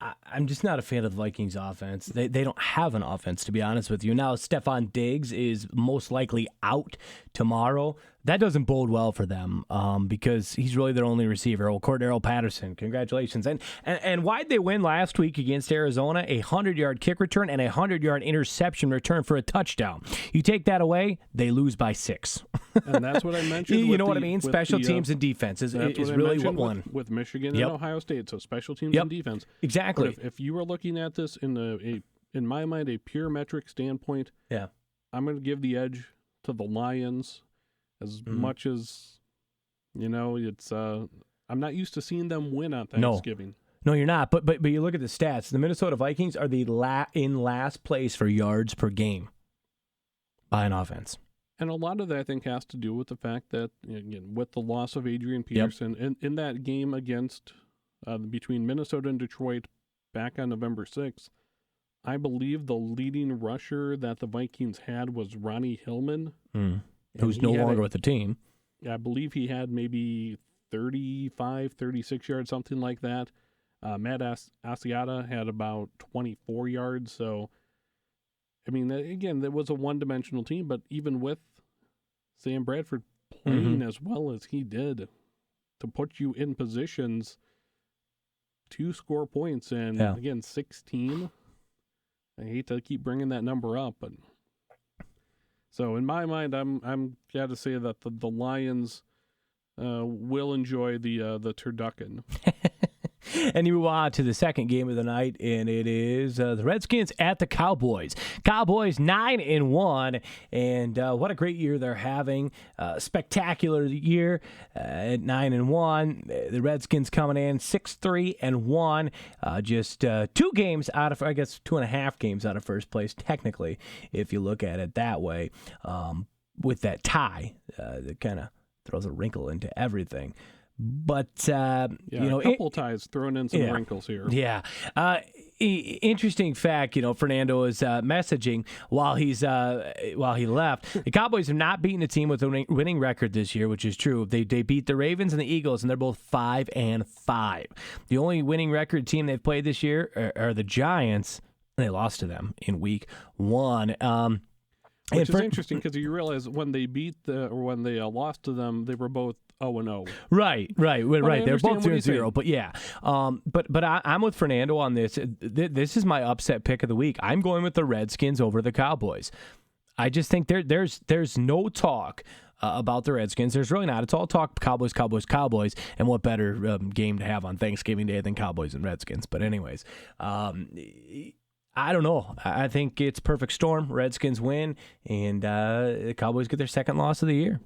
I'm just not a fan of the Vikings offense. They don't have an offense, to be honest with you. Now, Stephon Diggs is most likely out tomorrow. That doesn't bode well for them because he's really their only receiver. Cordero Patterson, congratulations. And why'd they win last week against Arizona? A 100-yard kick return and a 100-yard interception return for a touchdown. You take that away, they lose by 6. And that's what I mentioned. You know what I mean? Special teams and defense is really what won. With Michigan and Ohio State, so special teams and defense. Exactly. But if you were looking at this in my mind, a pure metric standpoint, I'm going to give the edge to the Lions. As much as, it's I'm not used to seeing them win on Thanksgiving. No, you're not. But you look at the stats. The Minnesota Vikings are in last place for yards per game by an offense. And a lot of that, I think, has to do with the fact that, again, with the loss of Adrian Peterson, in that game against between Minnesota and Detroit back on November 6th, I believe the leading rusher that the Vikings had was Ronnie Hillman. Who's no longer with the team. I believe he had maybe 35, 36 yards, something like that. Matt Asiata had about 24 yards. So, I mean, again, that was a one-dimensional team, but even with Sam Bradford playing as well as he did, to put you in positions to score points, and again, 16. I hate to keep bringing that number up, but... So in my mind, I'm glad to say that the Lions will enjoy the turducken. And you move on to the second game of the night, and it is the Redskins at the Cowboys. Cowboys 9-1, and what a great year they're having. Spectacular year at 9-1. The Redskins coming in 6-3-1, just 2 games out of, I guess 2.5 games out of first place, technically, if you look at it that way. With that tie, that kind of throws a wrinkle into everything. But, a couple ties thrown in some wrinkles here. Yeah. Interesting fact, Fernando is messaging while he left. The Cowboys have not beaten a team with a winning record this year, which is true. They beat the Ravens and the Eagles, and they're both 5-5. The only winning record team they've played this year are the Giants, and they lost to them in week 1. Which is interesting because you realize when they lost to them, they were both 0-0. Right. They're both understand what he's 0-0, saying. but yeah. But I'm with Fernando on this. This is my upset pick of the week. I'm going with the Redskins over the Cowboys. I just think there's no talk about the Redskins. There's really not. It's all talk Cowboys, and what better game to have on Thanksgiving Day than Cowboys and Redskins. But anyways, I don't know. I think it's perfect storm. Redskins win, and the Cowboys get their second loss of the year.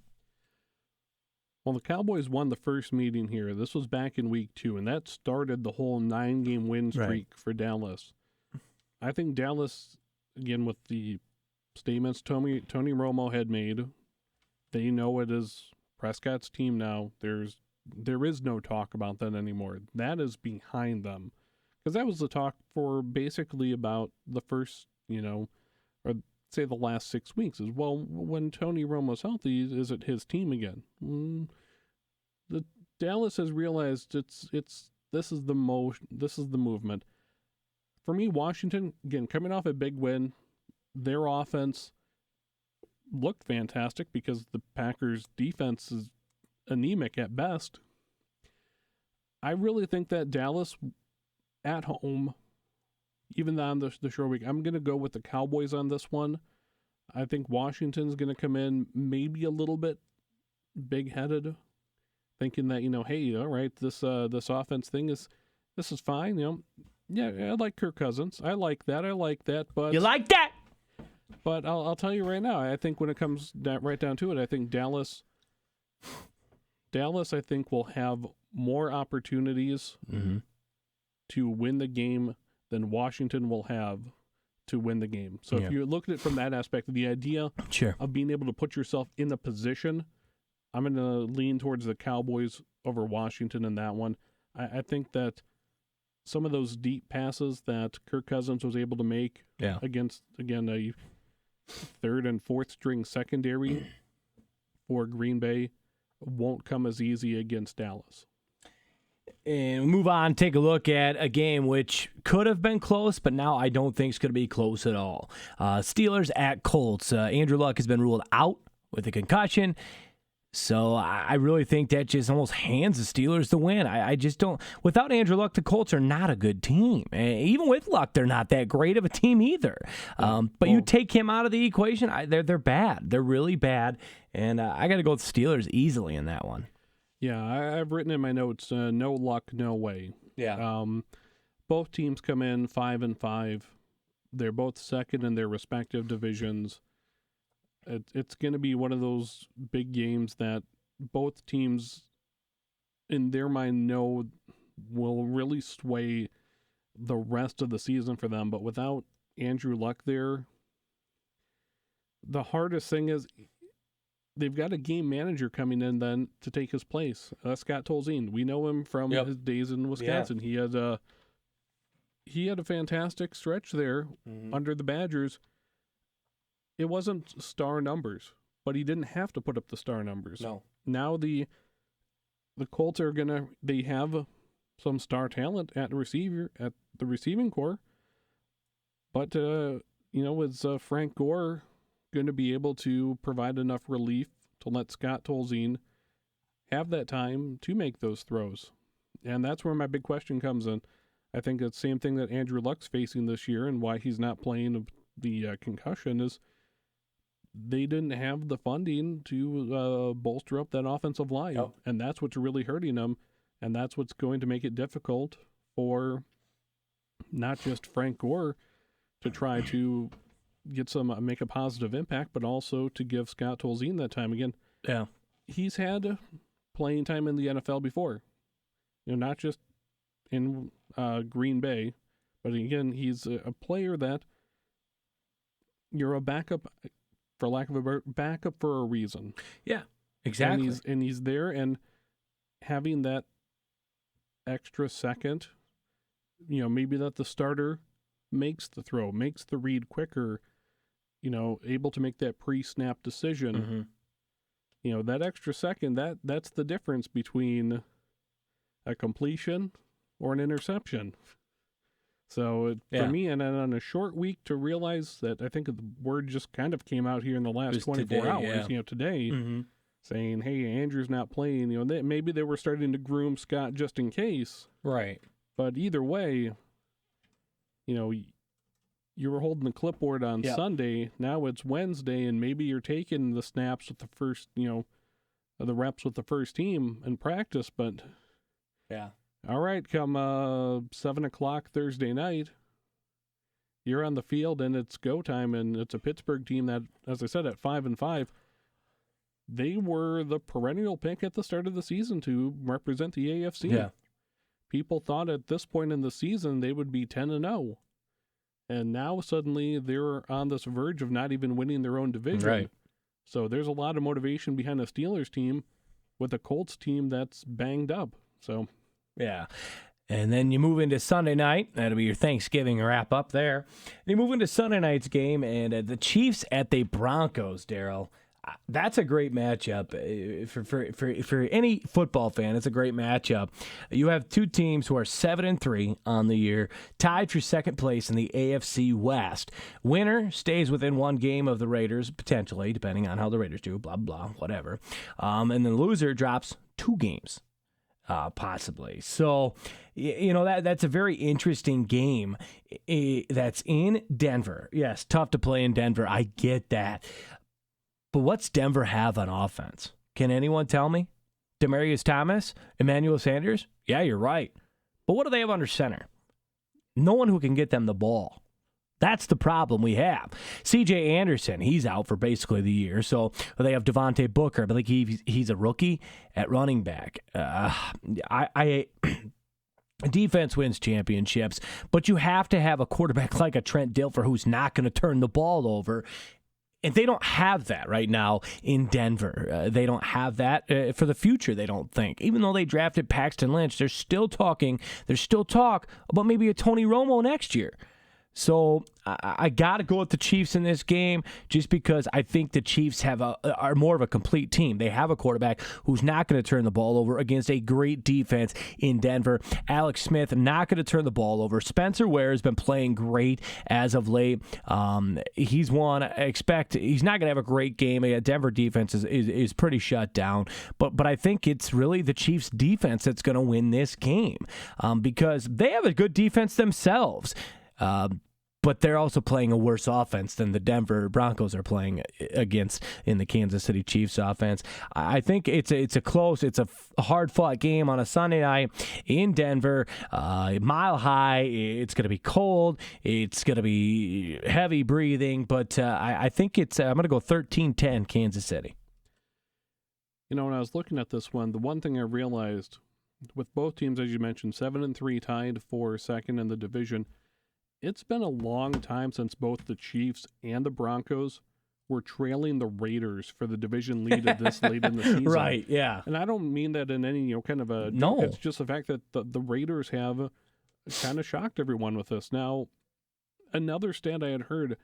Well, the Cowboys won the first meeting here. This was back in week 2, and that started the whole 9-game win streak for Dallas. I think Dallas, again, with the statements Tony Romo had made, they know it is Prescott's team now. There is no talk about that anymore. That is behind them. Because that was the talk for basically about the first, or say the last 6 weeks is, well, when Tony Romo's healthy, is it his team again? The Dallas has realized this is the movement. For me, Washington, again, coming off a big win, their offense looked fantastic because the Packers' defense is anemic at best. I really think that Dallas at home, even on the short week, I'm going to go with the Cowboys on this one. I think Washington's going to come in maybe a little bit big-headed, thinking that, hey, all right, this offense thing is fine. Yeah, I like Kirk Cousins. I like that. But You like that? But I'll tell you right now, I think when it comes right down to it, I think Dallas, I think, will have more opportunities to win the game than Washington will have to win the game. So if you look at it from that aspect, the idea of being able to put yourself in a position, I'm going to lean towards the Cowboys over Washington in that one. I think that some of those deep passes that Kirk Cousins was able to make against, again, a third and fourth string secondary for Green Bay won't come as easy against Dallas. And we move on, take a look at a game which could have been close, but now I don't think it's going to be close at all. Steelers at Colts. Andrew Luck has been ruled out with a concussion. So I really think that just almost hands the Steelers the win. I just don't. Without Andrew Luck, the Colts are not a good team. Even with Luck, they're not that great of a team either. But you take him out of the equation, they're bad. They're really bad. And I got to go with Steelers easily in that one. Yeah, I've written in my notes, no Luck, no way. Yeah. Both teams come in 5-5. They're both second in their respective divisions. It's going to be one of those big games that both teams, in their mind, know will really sway the rest of the season for them. But without Andrew Luck there, the hardest thing is they've got a game manager coming in then to take his place. Scott Tolzien. We know him from his days in Wisconsin. Yeah. He had a fantastic stretch there under the Badgers. It wasn't star numbers, but he didn't have to put up the star numbers. No. Now the Colts are they have some star talent at the receiving core, but is Frank Gore going to be able to provide enough relief to let Scott Tolzien have that time to make those throws? And that's where my big question comes in. I think the same thing that Andrew Luck's facing this year and why he's not playing the concussion is they didn't have the funding to bolster up that offensive line. Oh. And that's what's really hurting them. And that's what's going to make it difficult for not just Frank Gore to try to make a positive impact, but also to give Scott Tolzien that time again. Yeah. He's had playing time in the NFL before, not just in Green Bay, but again, he's a player that you're a backup, for lack of a better, backup for a reason. Yeah, exactly. And he's there, and having that extra second, maybe that the starter makes the throw, makes the read quicker, able to make that pre-snap decision. That extra second, that's the difference between a completion or an interception. So for me, and on a short week to realize that, I think the word just kind of came out here in the last 24 hours, today. saying, hey, Andrew's not playing. Maybe they were starting to groom Scott just in case. Right. But either way, you were holding the clipboard on Sunday. Now it's Wednesday, and maybe you're taking the snaps with the first, the reps with the first team in practice. But yeah, all right, come 7 o'clock Thursday night, you're on the field, and it's go time. And it's a Pittsburgh team that, as I said, at 5-5, they were the perennial pick at the start of the season to represent the AFC. Yeah. People thought at this point in the season they would be 10-0. And now suddenly they're on this verge of not even winning their own division. Right. So there's a lot of motivation behind the Steelers team with a Colts team that's banged up. So yeah. And then you move into Sunday night. That'll be your Thanksgiving wrap up there. And you move into Sunday night's game, and the Chiefs at the Broncos, Daryl. That's a great matchup for any football fan. It's a great matchup. You have two teams who are 7-3 on the year, tied for second place in the AFC West. Winner stays within one game of the Raiders, potentially, depending on how the Raiders do. Blah blah, whatever. And the loser drops 2 games, possibly. So, that's a very interesting game. That's in Denver. Yes, tough to play in Denver. I get that. But what's Denver have on offense? Can anyone tell me? Demaryius Thomas? Emmanuel Sanders? Yeah, you're right. But what do they have under center? No one who can get them the ball. That's the problem we have. C.J. Anderson, he's out for basically the year. So they have Devontae Booker, but he's a rookie at running back. Defense wins championships, but you have to have a quarterback like a Trent Dilfer who's not going to turn the ball over. And they don't have that right now in Denver. They don't have that for the future, they don't think. Even though they drafted Paxton Lynch, there's still talk about maybe a Tony Romo next year. So I got to go with the Chiefs in this game just because I think the Chiefs are more of a complete team. They have a quarterback who's not going to turn the ball over against a great defense in Denver. Alex Smith not going to turn the ball over. Spencer Ware has been playing great as of late. He's not going to have a great game. Denver defense is pretty shut down. But I think it's really the Chiefs defense that's going to win this game because they have a good defense themselves. But they're also playing a worse offense than the Denver Broncos are playing against in the Kansas City Chiefs offense. I think it's a hard-fought game on a Sunday night in Denver, Mile High. It's going to be cold. It's going to be heavy breathing, but I think I'm going to go 13-10 Kansas City. When I was looking at this one, the one thing I realized with both teams, as you mentioned, 7-3 tied for second in the division, it's been a long time since both the Chiefs and the Broncos were trailing the Raiders for the division lead at this late in the season. Right, yeah. And I don't mean that in any kind of a... No. It's just the fact that the Raiders have kind of shocked everyone with this. Now, another stat I had heard,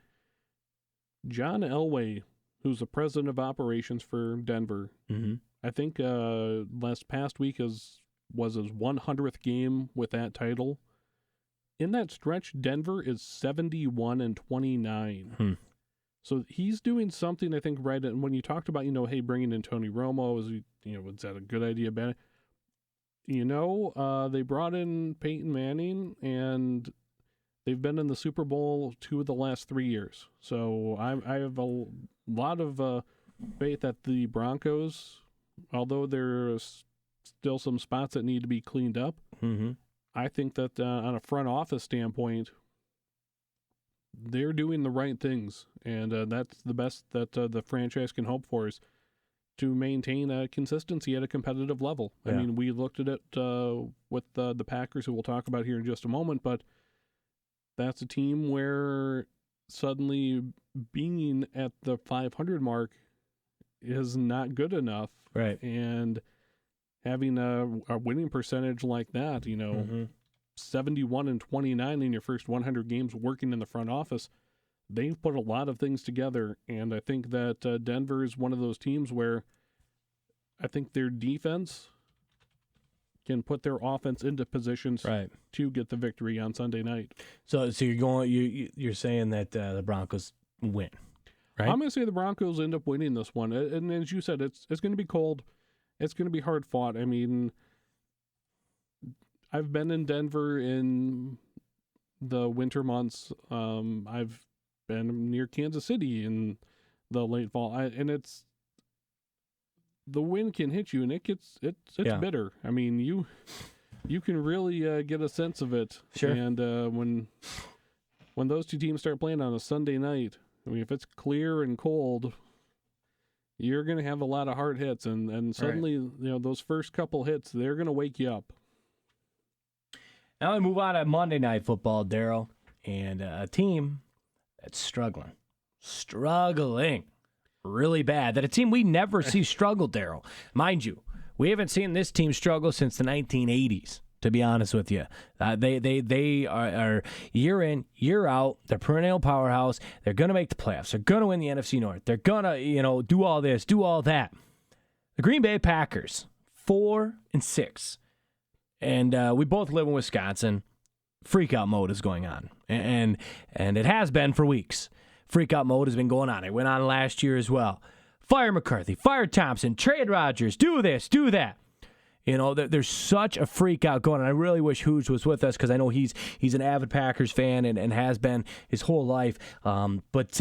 John Elway, who's the president of operations for Denver, I think past week was his 100th game with that title. In that stretch, Denver is 71-29. So he's doing something, I think, right. And when you talked about, hey, bringing in Tony Romo, was that a good idea? Bad? They brought in Peyton Manning, and they've been in the Super Bowl 2 of the last 3 years. So I have a lot of faith that the Broncos, although there's still some spots that need to be cleaned up, I think that on a front office standpoint, they're doing the right things, and that's the best that the franchise can hope for is to maintain consistency at a competitive level. Yeah. I mean, we looked at it with the Packers, who we'll talk about here in just a moment, but that's a team where suddenly being at the 500 mark is not good enough. Right. And having a winning percentage like that, 71-29 in your first 100 games working in the front office, they've put a lot of things together. And I think that Denver is one of those teams where I think their defense can put their offense into positions to get the victory on Sunday night. So you're saying that the Broncos win, right? I'm going to say the Broncos end up winning this one. And as you said, it's going to be cold. It's going to be hard fought. I mean, I've been in Denver in the winter months. I've been near Kansas City in the late fall. And it's the wind can hit you, and it's bitter. I mean, you can really get a sense of it. Sure. And when those two teams start playing on a Sunday night, I mean, if it's clear and cold, you're going to have a lot of hard hits, and suddenly, those first couple hits, they're going to wake you up. Now we move on to Monday Night Football, Daryl, and a team that's struggling really bad. That a team we never see struggle, Daryl. Mind you, we haven't seen this team struggle since the 1980s. To be honest with you, they are year in, year out. They're perennial powerhouse. They're going to make the playoffs. They're going to win the NFC North. They're going to, do all this, do all that. The Green Bay Packers, 4-6, and we both live in Wisconsin. Freak out mode is going on, and it has been for weeks. Freak out mode has been going on. It went on last year as well. Fire McCarthy, fire Thompson, trade Rodgers, do this, do that. There's such a freak out going on. I really wish Hooge was with us because I know he's an avid Packers fan and has been his whole life. But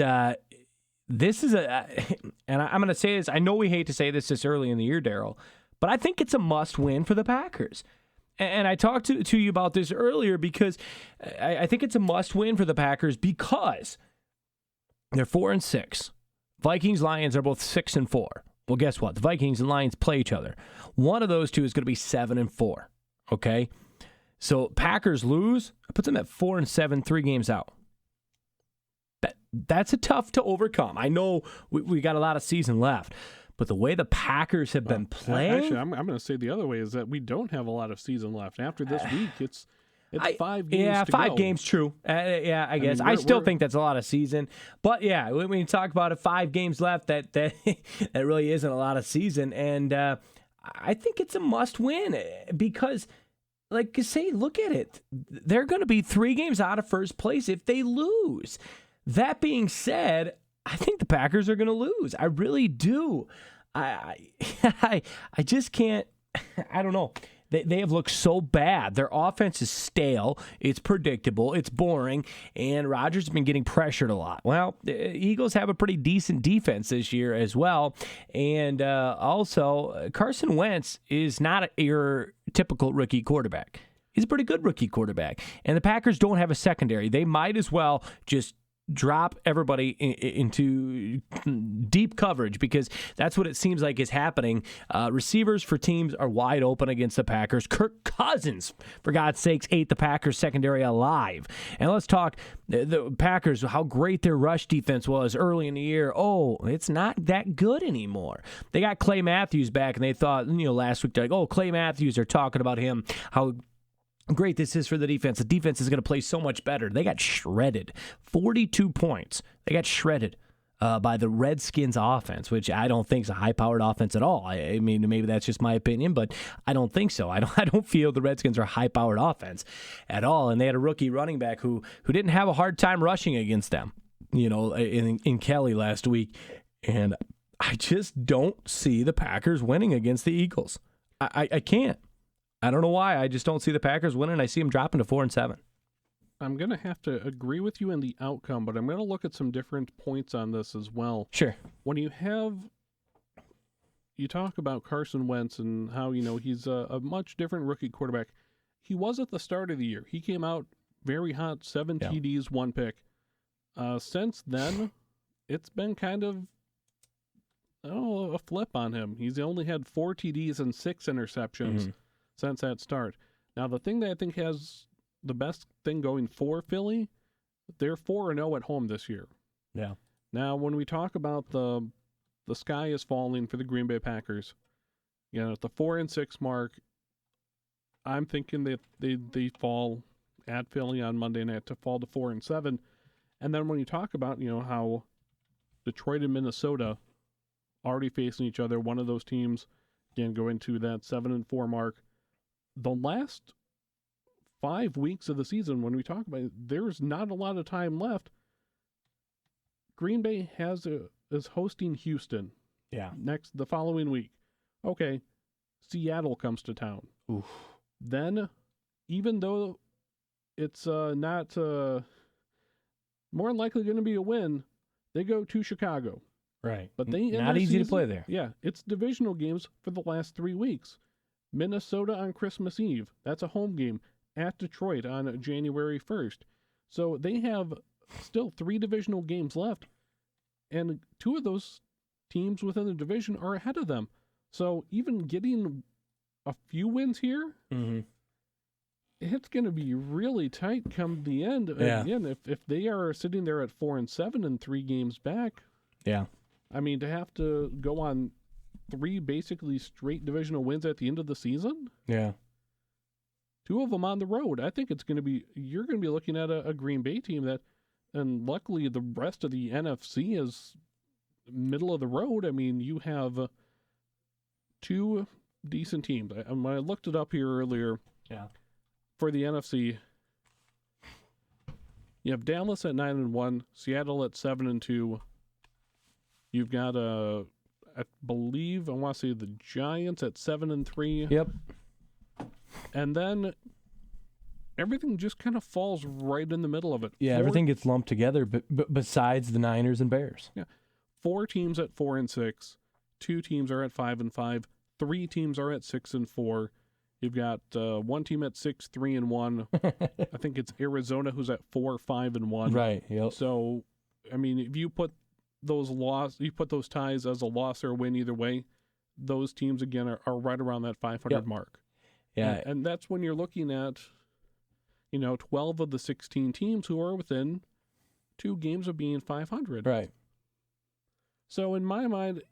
this is and I'm going to say this. I know we hate to say this early in the year, Daryl, but I think it's a must-win for the Packers. And I talked to you about this earlier because I think it's a must-win for the Packers because they're 4-6. Vikings, Lions are both 6-4. Well, guess what? The Vikings and Lions play each other. One of those two is going to be 7-4. Okay? So Packers lose, it puts them at 4-7, 3 games out. That's a tough to overcome. I know we got a lot of season left, but the way the Packers have been playing... Actually, I'm going to say the other way is that we don't have a lot of season left. After this week, it's 5 games Yeah, to 5 go. games, true. I guess. mean, I still think that's a lot of season. But, yeah, when you talk about it, 5 games left, that really isn't a lot of season. And I think it's a must-win because, like you say, look at it. They're going to be 3 games out of first place if they lose. That being said, I think the Packers are going to lose. I really do. I just can't. I don't know. They have looked so bad. Their offense is stale. It's predictable. It's boring. And Rodgers has been getting pressured a lot. Well, the Eagles have a pretty decent defense this year as well. And also, Carson Wentz is not your typical rookie quarterback. He's a pretty good rookie quarterback. And the Packers don't have a secondary. They might as well just drop everybody into deep coverage because that's what it seems like is happening. Receivers for teams are wide open against the Packers. Kirk Cousins, for God's sakes, ate the Packers secondary alive. And let's talk the Packers, how great their rush defense was early in the year. Oh, it's not that good anymore. They got Clay Matthews back, and they thought, last week, they're like, oh, Clay Matthews, are talking about him, how great this is for the defense. The defense is going to play so much better. They got shredded. 42 points. They got shredded by the Redskins offense, which I don't think is a high-powered offense at all. I mean, maybe that's just my opinion, but I don't think so. I don't feel the Redskins are a high-powered offense at all. And they had a rookie running back who didn't have a hard time rushing against them, in Kelly last week. And I just don't see the Packers winning against the Eagles. I can't. I don't know why. I just don't see the Packers winning. I see them dropping to 4-7. I'm going to have to agree with you in the outcome, but I'm going to look at some different points on this as well. Sure. When you talk about Carson Wentz and how, he's a much different rookie quarterback. He was at the start of the year. He came out very hot, 7 TDs, 1 pick. Since then, it's been kind of, a flip on him. He's only had 4 TDs and 6 interceptions since that start. Now, the thing that I think has the best thing going for Philly, they're 4-0 at home this year. Yeah. Now, when we talk about the sky is falling for the Green Bay Packers, at the 4-6 mark, I'm thinking that they fall at Philly on Monday night to fall to 4-7. And then when you talk about, how Detroit and Minnesota already facing each other, one of those teams, again, go into that 7-4 mark. The last 5 weeks of the season, when we talk about it, there's not a lot of time left. Green Bay is hosting Houston Yeah. the following week. Okay, Seattle comes to town. Oof. Then, even though it's not more likely going to be a win, they go to Chicago. Right. But they not easy to play there. Yeah, it's divisional games for the last 3 weeks. Minnesota on Christmas Eve. That's a home game at Detroit on January 1st. So they have still 3 divisional games left, and 2 of those teams within the division are ahead of them. So even getting a few wins here, Mm-hmm. it's going to be really tight come the end. Yeah. Again, if they are sitting there at 4-7 and 3 games back, Yeah. I mean, to have to go on 3 basically straight divisional wins at the end of the season, Yeah. 2 of them on the road, I think you're going to be looking at a Green Bay team that, and luckily the rest of the NFC is middle of the road. I mean, you have 2 decent teams. When I looked it up here earlier, Yeah. for the NFC, you have Dallas at 9-1, Seattle at 7-2. You've got I believe I want to say the Giants at 7-3. Yep. And then everything just kind of falls right in the middle of it. Yeah, 4 everything gets lumped together, but besides the Niners and Bears. 4 teams at 4-6, 2 teams are at 5-5, 3 teams are at 6-4. You've got 1 team at 6-3-1. I think it's Arizona who's at 4-5-1. Right. Yep. So, I mean, if you put those ties as a loss or a win either way, those teams again are right around that 500 Yep. mark. Yeah. And that's when you're looking at, 12 of the 16 teams who are within 2 games of being 500. Right. So in my mind,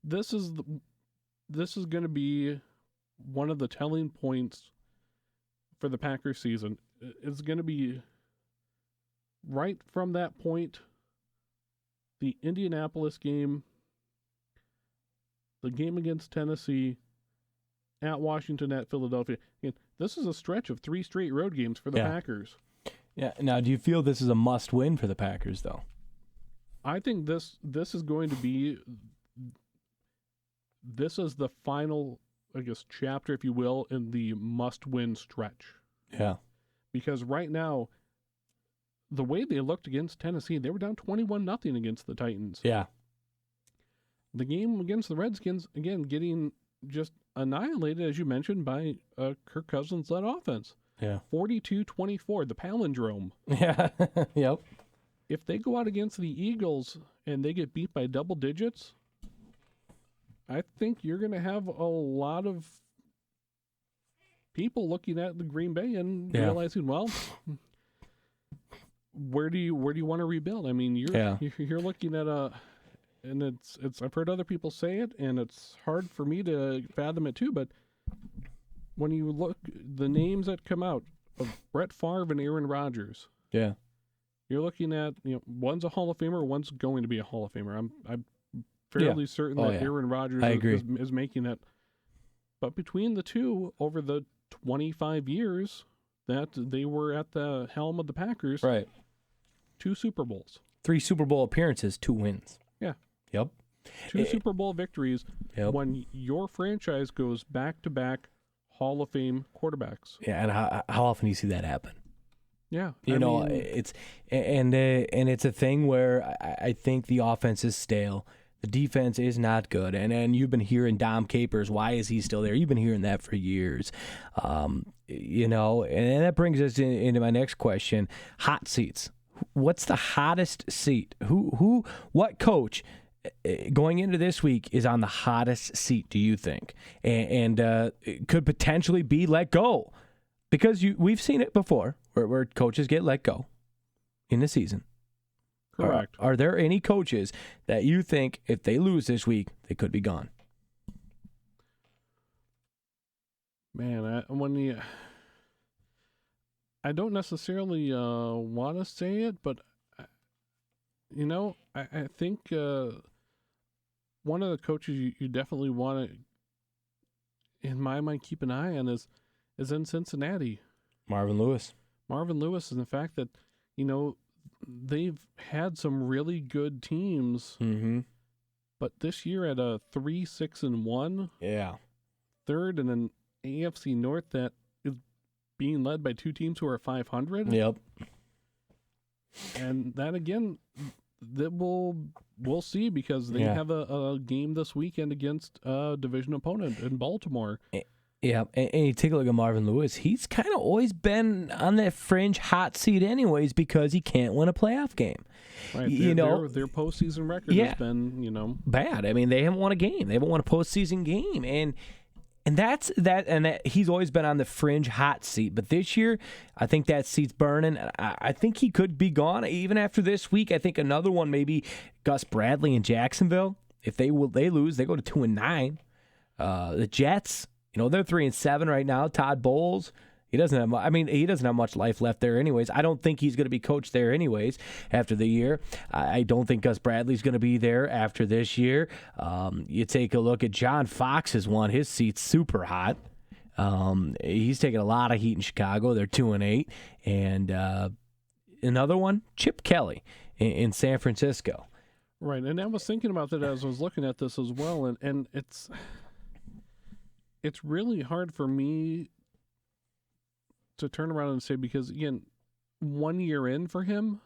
this is going to be one of the telling points for the Packers season. It's going to be right from that point, the Indianapolis game, the game against Tennessee, at Washington, at Philadelphia. Again, this is a stretch of 3 straight road games for the Packers. Yeah. Now, do you feel this is a must-win for the Packers, though? I think this is going to be. This is the final, I guess, chapter, if you will, in the must-win stretch. Yeah. Because right now, the way they looked against Tennessee, they were down 21-0 against the Titans. Yeah. The game against the Redskins, again, getting just annihilated, as you mentioned, by a Kirk Cousins-led offense. Yeah. 42-24, the palindrome. Yeah. Yep. If they go out against the Eagles and they get beat by double digits, I think you're going to have a lot of people looking at the Green Bay and realizing, well, where do you want to rebuild? I mean, you're looking at and it's I've heard other people say it, and it's hard for me to fathom it too. But when you look the names that come out of Brett Favre and Aaron Rodgers, Yeah. you're looking at one's a Hall of Famer, one's going to be a Hall of Famer. I'm fairly certain that Aaron Rodgers is making it. But between the two, over the 25 years that they were at the helm of the Packers, Right. 2 Super Bowls. 3 Super Bowl appearances, 2 wins. Yeah. Yep. 2 Super Bowl victories. Yep. When your franchise goes back-to-back Hall of Fame quarterbacks. Yeah, and how often do you see that happen? Yeah. It's it's a thing where I think the offense is stale. The defense is not good. And you've been hearing Dom Capers, why is he still there? You've been hearing that for years. And that brings us into my next question. Hot seats. What's the hottest seat? What coach going into this week is on the hottest seat, do you think? And could potentially be let go? Because we've seen it before where coaches get let go in the season. Correct. Are there any coaches that you think if they lose this week, they could be gone? Man, I don't necessarily want to say it, but I think one of the coaches you definitely want to, in my mind, keep an eye on is in Cincinnati. Marvin Lewis. Marvin Lewis, and the fact that they've had some really good teams, but this year at a 3-6-1, Yeah. third in an AFC North that is being led by two teams who are 500. Yep. And that again, that we'll see, because they have a game this weekend against a division opponent in Baltimore. Yeah, and you take a look at Marvin Lewis. He's kind of always been on that fringe hot seat anyways because he can't win a playoff game. Right, their postseason record has been, bad. I mean, they haven't won a game. They haven't won a postseason game, and that's that. And he's always been on the fringe hot seat. But this year, I think that seat's burning. I think he could be gone even after this week. I think another one, maybe Gus Bradley in Jacksonville. If they lose, they go to 2-9. The Jets. They're 3-7 right now. Todd Bowles, he doesn't have much life left there anyways. I don't think he's going to be coached there anyways after the year. I don't think Gus Bradley's going to be there after this year. You take a look at John Fox has won. His seat's super hot. He's taking a lot of heat in Chicago. They're 2-8. And another one, Chip Kelly in San Francisco. Right, and I was thinking about that as I was looking at this as well, and it's really hard for me to turn around and say, because again, 1 year in for him,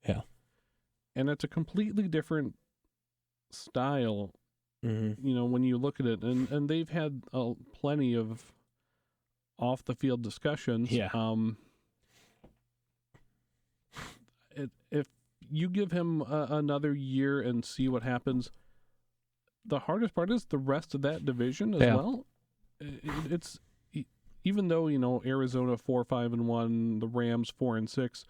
and it's a completely different style. When you look at it, and they've had plenty of off the field discussions. If you give him another year and see what happens, the hardest part is the rest of that division as well. It's even though Arizona 4-5-1, the Rams 4-6,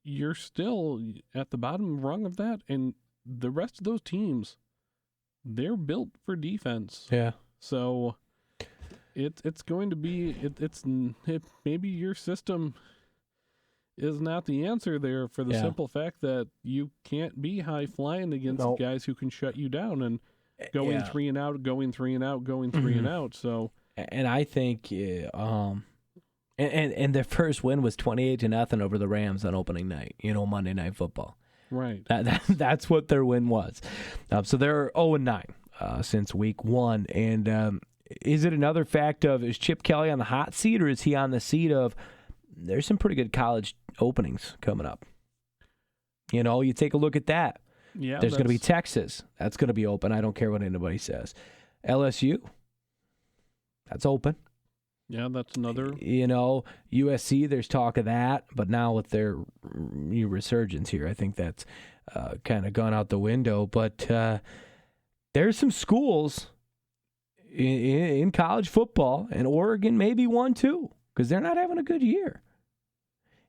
you're still at the bottom rung of that, and the rest of those teams, they're built for defense. So it's going to be maybe your system is not the answer there, for the simple fact that you can't be high flying against guys who can shut you down and going 3 and out, going 3 and out, going 3 and out. So, and I think, and their first win was 28-0 over the Rams on opening night. Monday Night Football. Right. That's what their win was. So they're 0-9 since week 1. And is it another fact of, is Chip Kelly on the hot seat, or is he on the seat of, there's some pretty good college openings coming up? You take a look at that. Yeah, there's going to be Texas. That's going to be open. I don't care what anybody says. LSU. That's open. Yeah, that's another. USC, there's talk of that. But now with their new resurgence here, I think that's kind of gone out the window. But there's some schools in college football, and Oregon maybe one too, because they're not having a good year.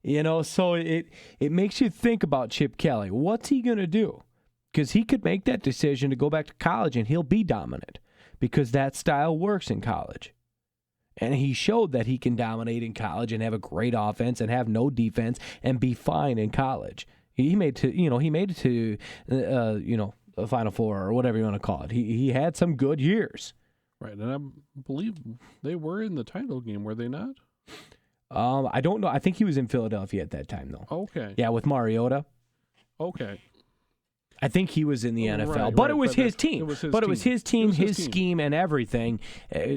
So it makes you think about Chip Kelly. What's he going to do? Because he could make that decision to go back to college, and he'll be dominant because that style works in college. And he showed that he can dominate in college and have a great offense and have no defense and be fine in college. He made it to the Final Four or whatever you want to call it. He had some good years. Right, and I believe they were in the title game, were they not? I don't know. I think he was in Philadelphia at that time, though. Okay. Yeah, with Mariota. Okay. I think he was in the NFL, right, but it was his team. It was his but team. It was his team, his scheme, and everything.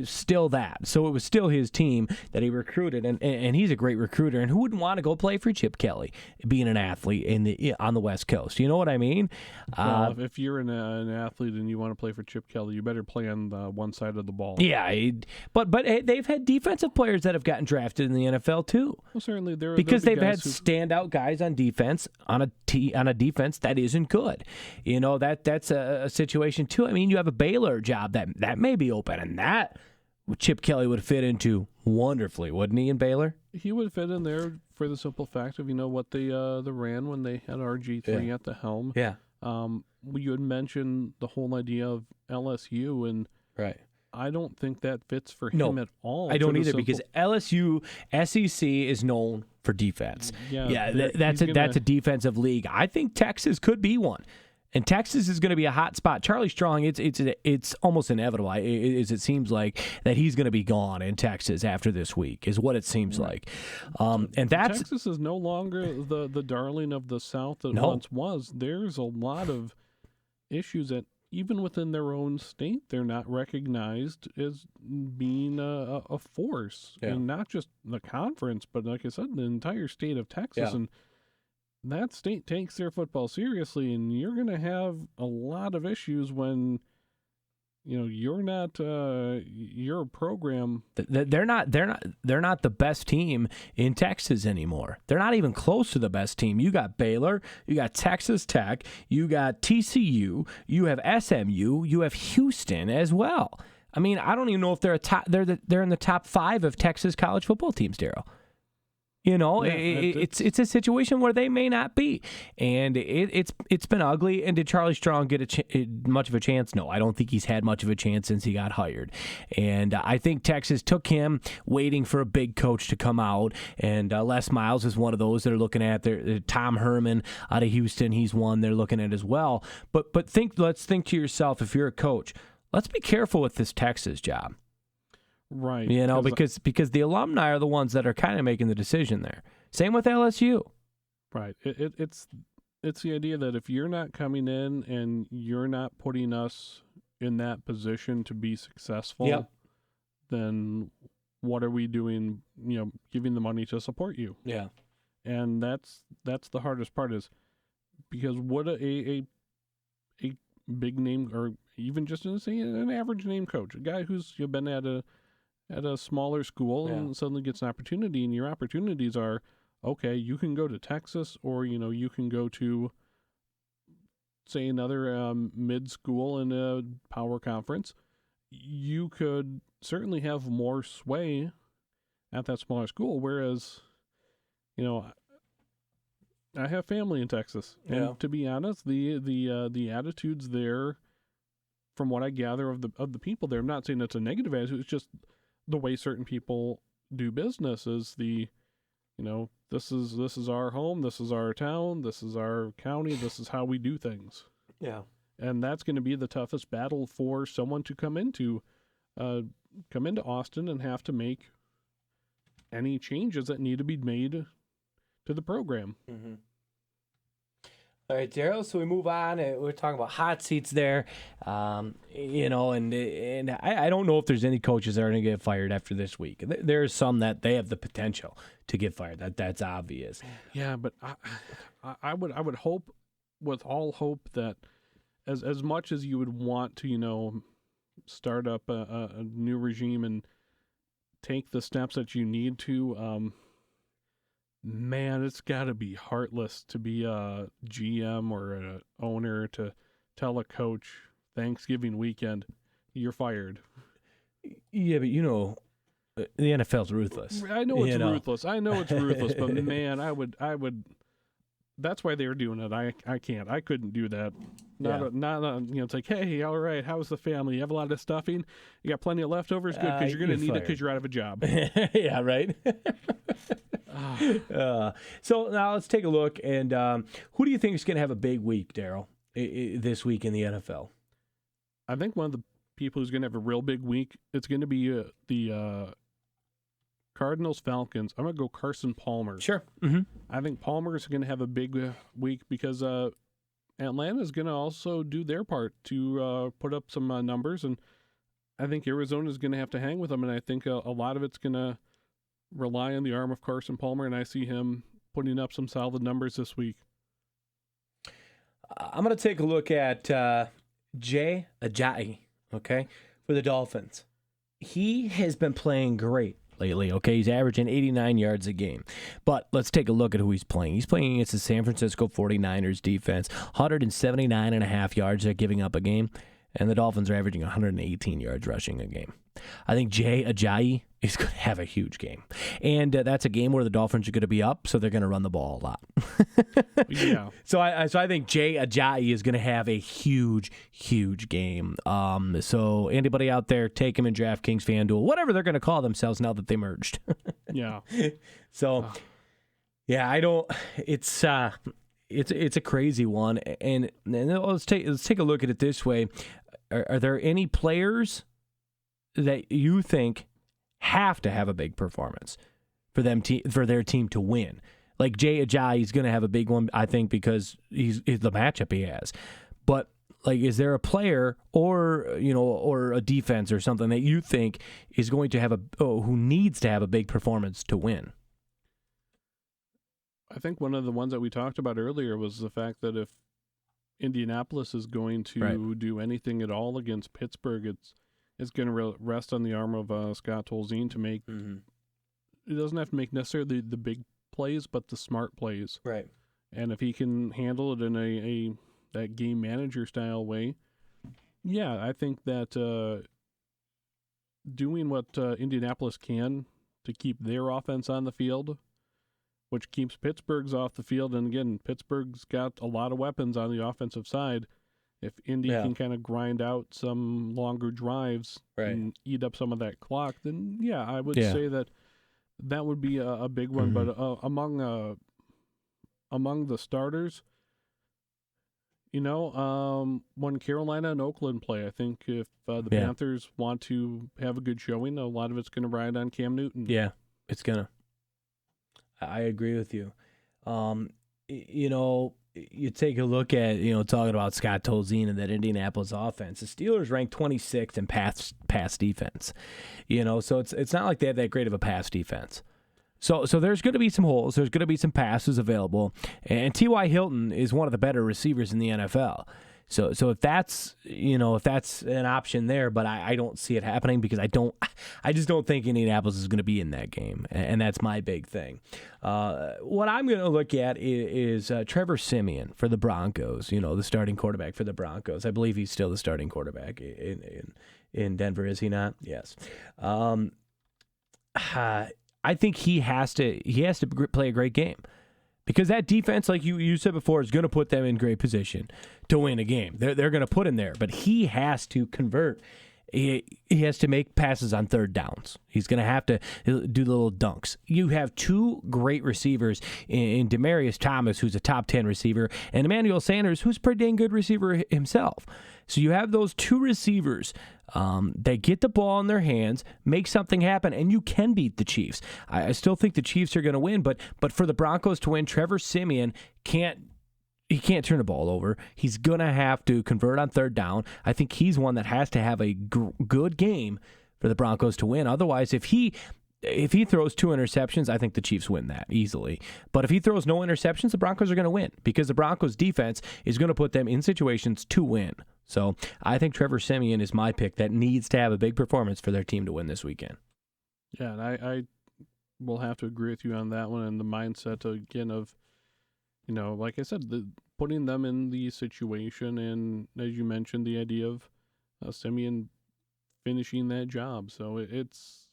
Still that. So it was still his team that he recruited, and he's a great recruiter. And who wouldn't want to go play for Chip Kelly, being an athlete on the West Coast? You know what I mean? Well, if you're an athlete and you want to play for Chip Kelly, you better play on the one side of the ball. Yeah, but they've had defensive players that have gotten drafted in the NFL too. Well, certainly because they've had standout guys on defense on a defense that isn't good. That's a situation too. I mean, you have a Baylor job that may be open, and that Chip Kelly would fit into wonderfully, wouldn't he, in Baylor? He would fit in there for the simple fact of what they ran when they had RG3 at the helm. Yeah. You had mentioned the whole idea of LSU, and right. I don't think that fits for him at all. I don't either, because LSU SEC is known for defense. Yeah, that's a defensive league. I think Texas could be one. And Texas is going to be a hot spot. Charlie Strong, it's almost inevitable. It seems like that he's going to be gone in Texas after this week, is what it seems like. And Texas is no longer the darling of the South that once was. There's a lot of issues that even within their own state, they're not recognized as being a force, and not just the conference, but like I said, the entire state of Texas. And that state takes their football seriously, and you're going to have a lot of issues when you're not your program. They're not the best team in Texas anymore. They're not even close to the best team. You got Baylor, you got Texas Tech, you got TCU, you have SMU, you have Houston as well. I mean, I don't even know if they're in the top 5 of Texas college football teams, Daryl. It's a situation where they may not be, and it's been ugly. And did Charlie Strong get much of a chance? No, I don't think he's had much of a chance since he got hired. And I think Texas took him waiting for a big coach to come out. And Les Miles is one of those they're looking at. Tom Herman out of Houston, he's one they're looking at as well. But let's think to yourself, if you're a coach, let's be careful with this Texas job. Right. Because the alumni are the ones that are kind of making the decision there. Same with LSU. Right. It's the idea that if you're not coming in and you're not putting us in that position to be successful, then what are we doing, giving the money to support you? Yeah. And that's the hardest part, is because what a big name, or even just an average name coach, a guy who's been at a smaller school and suddenly gets an opportunity, and your opportunities are, okay, you can go to Texas, or you can go to, say, another mid school in a power conference. You could certainly have more sway at that smaller school, whereas I have family in Texas, and to be honest, the attitudes there, from what I gather of the people there, I'm not saying it's a negative attitude, it's just the way certain people do business is this is our home, this is our town, this is our county, this is how we do things. Yeah. And that's going to be the toughest battle for someone to come into Austin and have to make any changes that need to be made to the program. Mm-hmm. All right, Daryl, so we move on. We're talking about hot seats there, and I don't know if there's any coaches that are going to get fired after this week. There's some that they have the potential to get fired. That's obvious. Yeah, but I would hope, with all hope, that as much as you would want to, start up a new regime and take the steps that you need to, man, it's got to be heartless to be a GM or an owner to tell a coach Thanksgiving weekend, you're fired. Yeah, but the NFL's ruthless. I know it's ruthless. I know it's ruthless, but man, I would. That's why they were doing it. I can't. I couldn't do that. It's like, hey, all right, how's the family? You have a lot of stuffing? You got plenty of leftovers? Good, because you're going to need it because you're out of a job. Yeah, right? So now let's take a look. And who do you think is going to have a big week, Daryl, this week in the NFL? I think one of the people who's going to have a real big week, it's going to be the Cardinals-Falcons. I'm going to go Carson Palmer. Sure. Mm-hmm. I think Palmer is going to have a big week because Atlanta is going to also do their part to put up some numbers, and I think Arizona is going to have to hang with them, and I think a lot of it's going to rely on the arm of Carson Palmer, and I see him putting up some solid numbers this week. I'm going to take a look at Jay Ajayi, okay, for the Dolphins. He has been playing great lately, okay? He's averaging 89 yards a game. But let's take a look at who he's playing. He's playing against the San Francisco 49ers defense, 179.5 yards they're giving up a game, and the Dolphins are averaging 118 yards rushing a game. I think Jay Ajayi is going to have a huge game. And that's a game where the Dolphins are going to be up, so they're going to run the ball a lot. Yeah. So I think Jay Ajayi is going to have a huge, huge game. So anybody out there, take him in DraftKings, FanDuel, whatever they're going to call themselves now that they merged. Yeah. So, yeah, I don't – it's it's a crazy one, and let's take a look at it this way: are there any players that you think have to have a big performance for their team to win? Like Jay Ajayi is going to have a big one, I think, because he's the matchup he has. But like, is there a player or a defense or something that you think is going to have who needs to have a big performance to win? I think one of the ones that we talked about earlier was the fact that if Indianapolis is going to do anything at all against Pittsburgh, it's going to rest on the arm of Scott Tolzien to make. It doesn't have to make necessarily the big plays, but the smart plays. Right. And if he can handle it in that game manager style way, yeah, I think that doing what Indianapolis can to keep their offense on the field, which keeps Pittsburgh's off the field, and again, Pittsburgh's got a lot of weapons on the offensive side. If Indy can kind of grind out some longer drives and eat up some of that clock, then yeah, I would say that would be a big one. But among the starters, when Carolina and Oakland play, I think if the Panthers want to have a good showing, a lot of it's going to ride on Cam Newton. Yeah, it's gonna. I agree with you. You take a look at, talking about Scott Tolzien and that Indianapolis offense. The Steelers ranked 26th in pass defense. So it's not like they have that great of a pass defense. So there's going to be some holes. There's going to be some passes available. And T.Y. Hilton is one of the better receivers in the NFL. So if that's an option there, but I don't see it happening because I just don't think Indianapolis is going to be in that game, and that's my big thing. What I'm going to look at is Trevor Siemian for the Broncos. The starting quarterback for the Broncos. I believe he's still the starting quarterback in Denver, is he not? Yes. I think he has to play a great game. Because that defense, like you said before, is going to put them in great position to win a game. They're going to put him there, but he has to convert. He has to make passes on third downs. He's going to have to do the little dunks. You have two great receivers in Demaryius Thomas, who's a top 10 receiver, and Emmanuel Sanders, who's a pretty dang good receiver himself. So you have those two receivers that get the ball in their hands, make something happen, and you can beat the Chiefs. I still think the Chiefs are going to win, but for the Broncos to win, Trevor Siemian can't turn the ball over. He's going to have to convert on third down. I think he's one that has to have a good game for the Broncos to win. Otherwise, if he throws 2 interceptions, I think the Chiefs win that easily. But if he throws no interceptions, the Broncos are going to win because the Broncos defense is going to put them in situations to win. So I think Trevor Siemian is my pick that needs to have a big performance for their team to win this weekend. Yeah, and I will have to agree with you on that one, and the mindset, again, of, like I said, putting them in the situation, and as you mentioned, the idea of Siemian finishing that job. So it's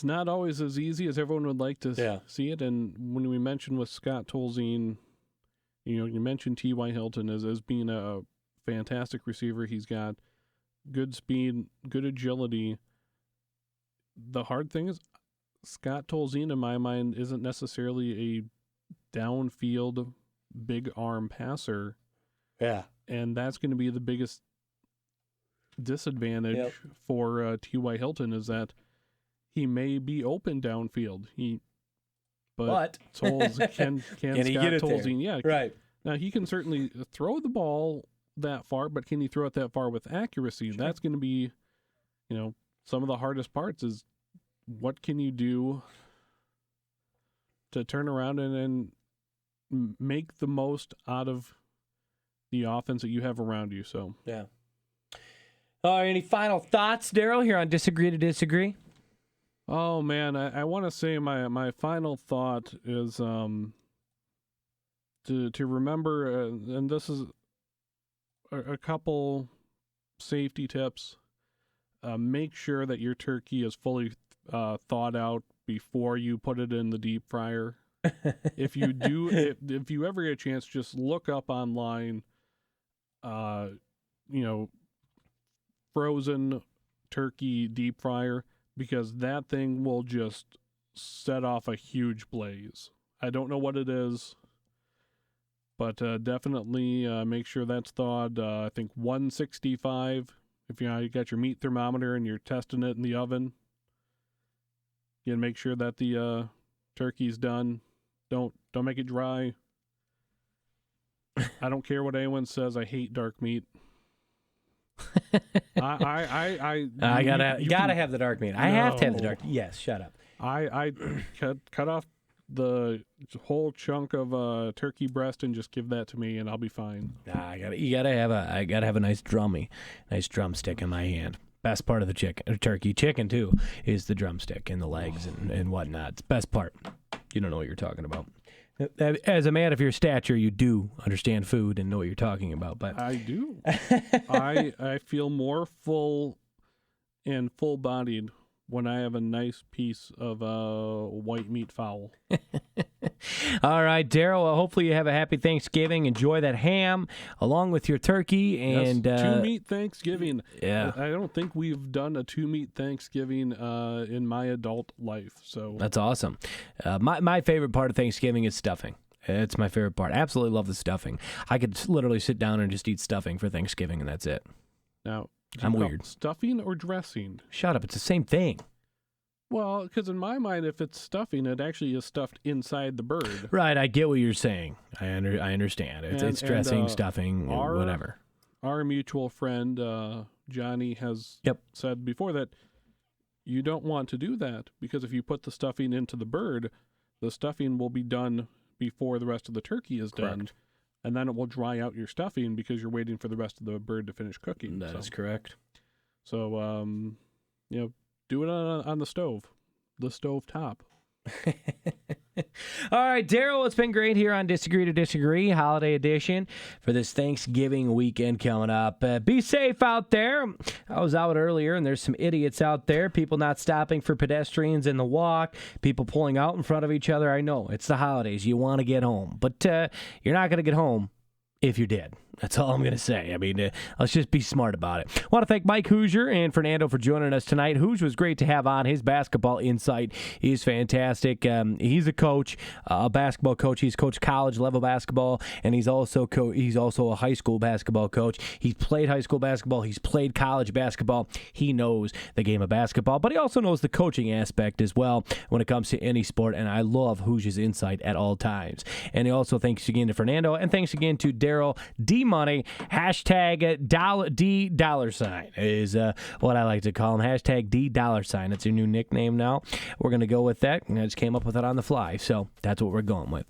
not always as easy as everyone would like to see it. And when we mentioned with Scott Tolzien, you mentioned T.Y. Hilton as being a fantastic receiver. He's got good speed, good agility. The hard thing is Scott Tolzien, in my mind, isn't necessarily a downfield big arm passer. Yeah. And that's going to be the biggest disadvantage for T.Y. Hilton, is that he may be open downfield. But Tolz can he Scott get it Tolzien, there? Right. Now he can certainly throw the ball that far, but can he throw it that far with accuracy? Sure. That's going to be, some of the hardest parts is what can you do to turn around and make the most out of the offense that you have around you. So yeah. Any final thoughts, Daryl, here on Disagree to Disagree? Oh man, I want to say my final thought is to remember, and this is a couple safety tips. Make sure that your turkey is fully thawed out before you put it in the deep fryer. If you do, if you ever get a chance, just look up online, frozen turkey deep fryer, because that thing will just set off a huge blaze. I don't know what it is. But definitely make sure that's thawed, I think 165. If you got your meat thermometer and you're testing it in the oven, you make sure that the turkey's done. Don't make it dry. I don't care what anyone says. I hate dark meat. I gotta have the dark meat. I have to have the dark. Yes, shut up. I cut off the whole chunk of turkey breast and just give that to me, and I'll be fine. I gotta have a nice drumstick in my hand. Best part of the turkey chicken too, is the drumstick and the legs and whatnot. It's the best part. You don't know what you're talking about. As a man of your stature, you do understand food and know what you're talking about. But I do. I feel more full and full-bodied when I have a nice piece of white meat fowl. All right, Daryl. Well, hopefully you have a happy Thanksgiving. Enjoy that ham along with your turkey and yes, two-meat Thanksgiving. Yeah, I don't think we've done a two-meat Thanksgiving in my adult life. So that's awesome. My favorite part of Thanksgiving is stuffing. It's my favorite part. Absolutely love the stuffing. I could literally sit down and just eat stuffing for Thanksgiving, and that's it. Now, I'm weird. Stuffing or dressing? Shut up. It's the same thing. Well, because in my mind, if it's stuffing, it actually is stuffed inside the bird. Right, I get what you're saying. I understand. It's dressing, stuffing, whatever. Our mutual friend, Johnny, has said before that you don't want to do that because if you put the stuffing into the bird, the stuffing will be done before the rest of the turkey is done. Correct. And then it will dry out your stuffing because you're waiting for the rest of the bird to finish cooking. That is correct. So, do it on the stove top. All right, Daryl, it's been great here on Disagree to Disagree, Holiday Edition, for this Thanksgiving weekend coming up. Be safe out there. I was out earlier, and there's some idiots out there, people not stopping for pedestrians in the walk, people pulling out in front of each other. I know, it's the holidays. You want to get home, but you're not going to get home if you're dead. That's all I'm going to say. I mean, let's just be smart about it. I want to thank Mike Hoosier and Fernando for joining us tonight. Hoosier was great to have on. His basketball insight is fantastic. He's a coach, a basketball coach. He's coached college-level basketball, and he's also a high school basketball coach. He's played high school basketball. He's played college basketball. He knows the game of basketball, but he also knows the coaching aspect as well when it comes to any sport, and I love Hoosier's insight at all times. And he also thanks again to Fernando, and thanks again to Daryl D. Money, hashtag D $sign is what I like to call him. Hashtag D $sign. That's your new nickname now. We're going to go with that. And I just came up with it on the fly. So that's what we're going with.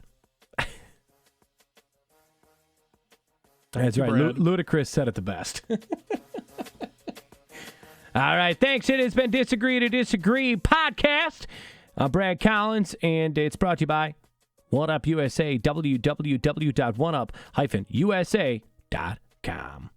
That's right. Ludacris said it the best. All right. Thanks. It has been Disagree to Disagree podcast. I'm Brad Collins, and it's brought to you by OneUp USA, www.oneup-usa.com.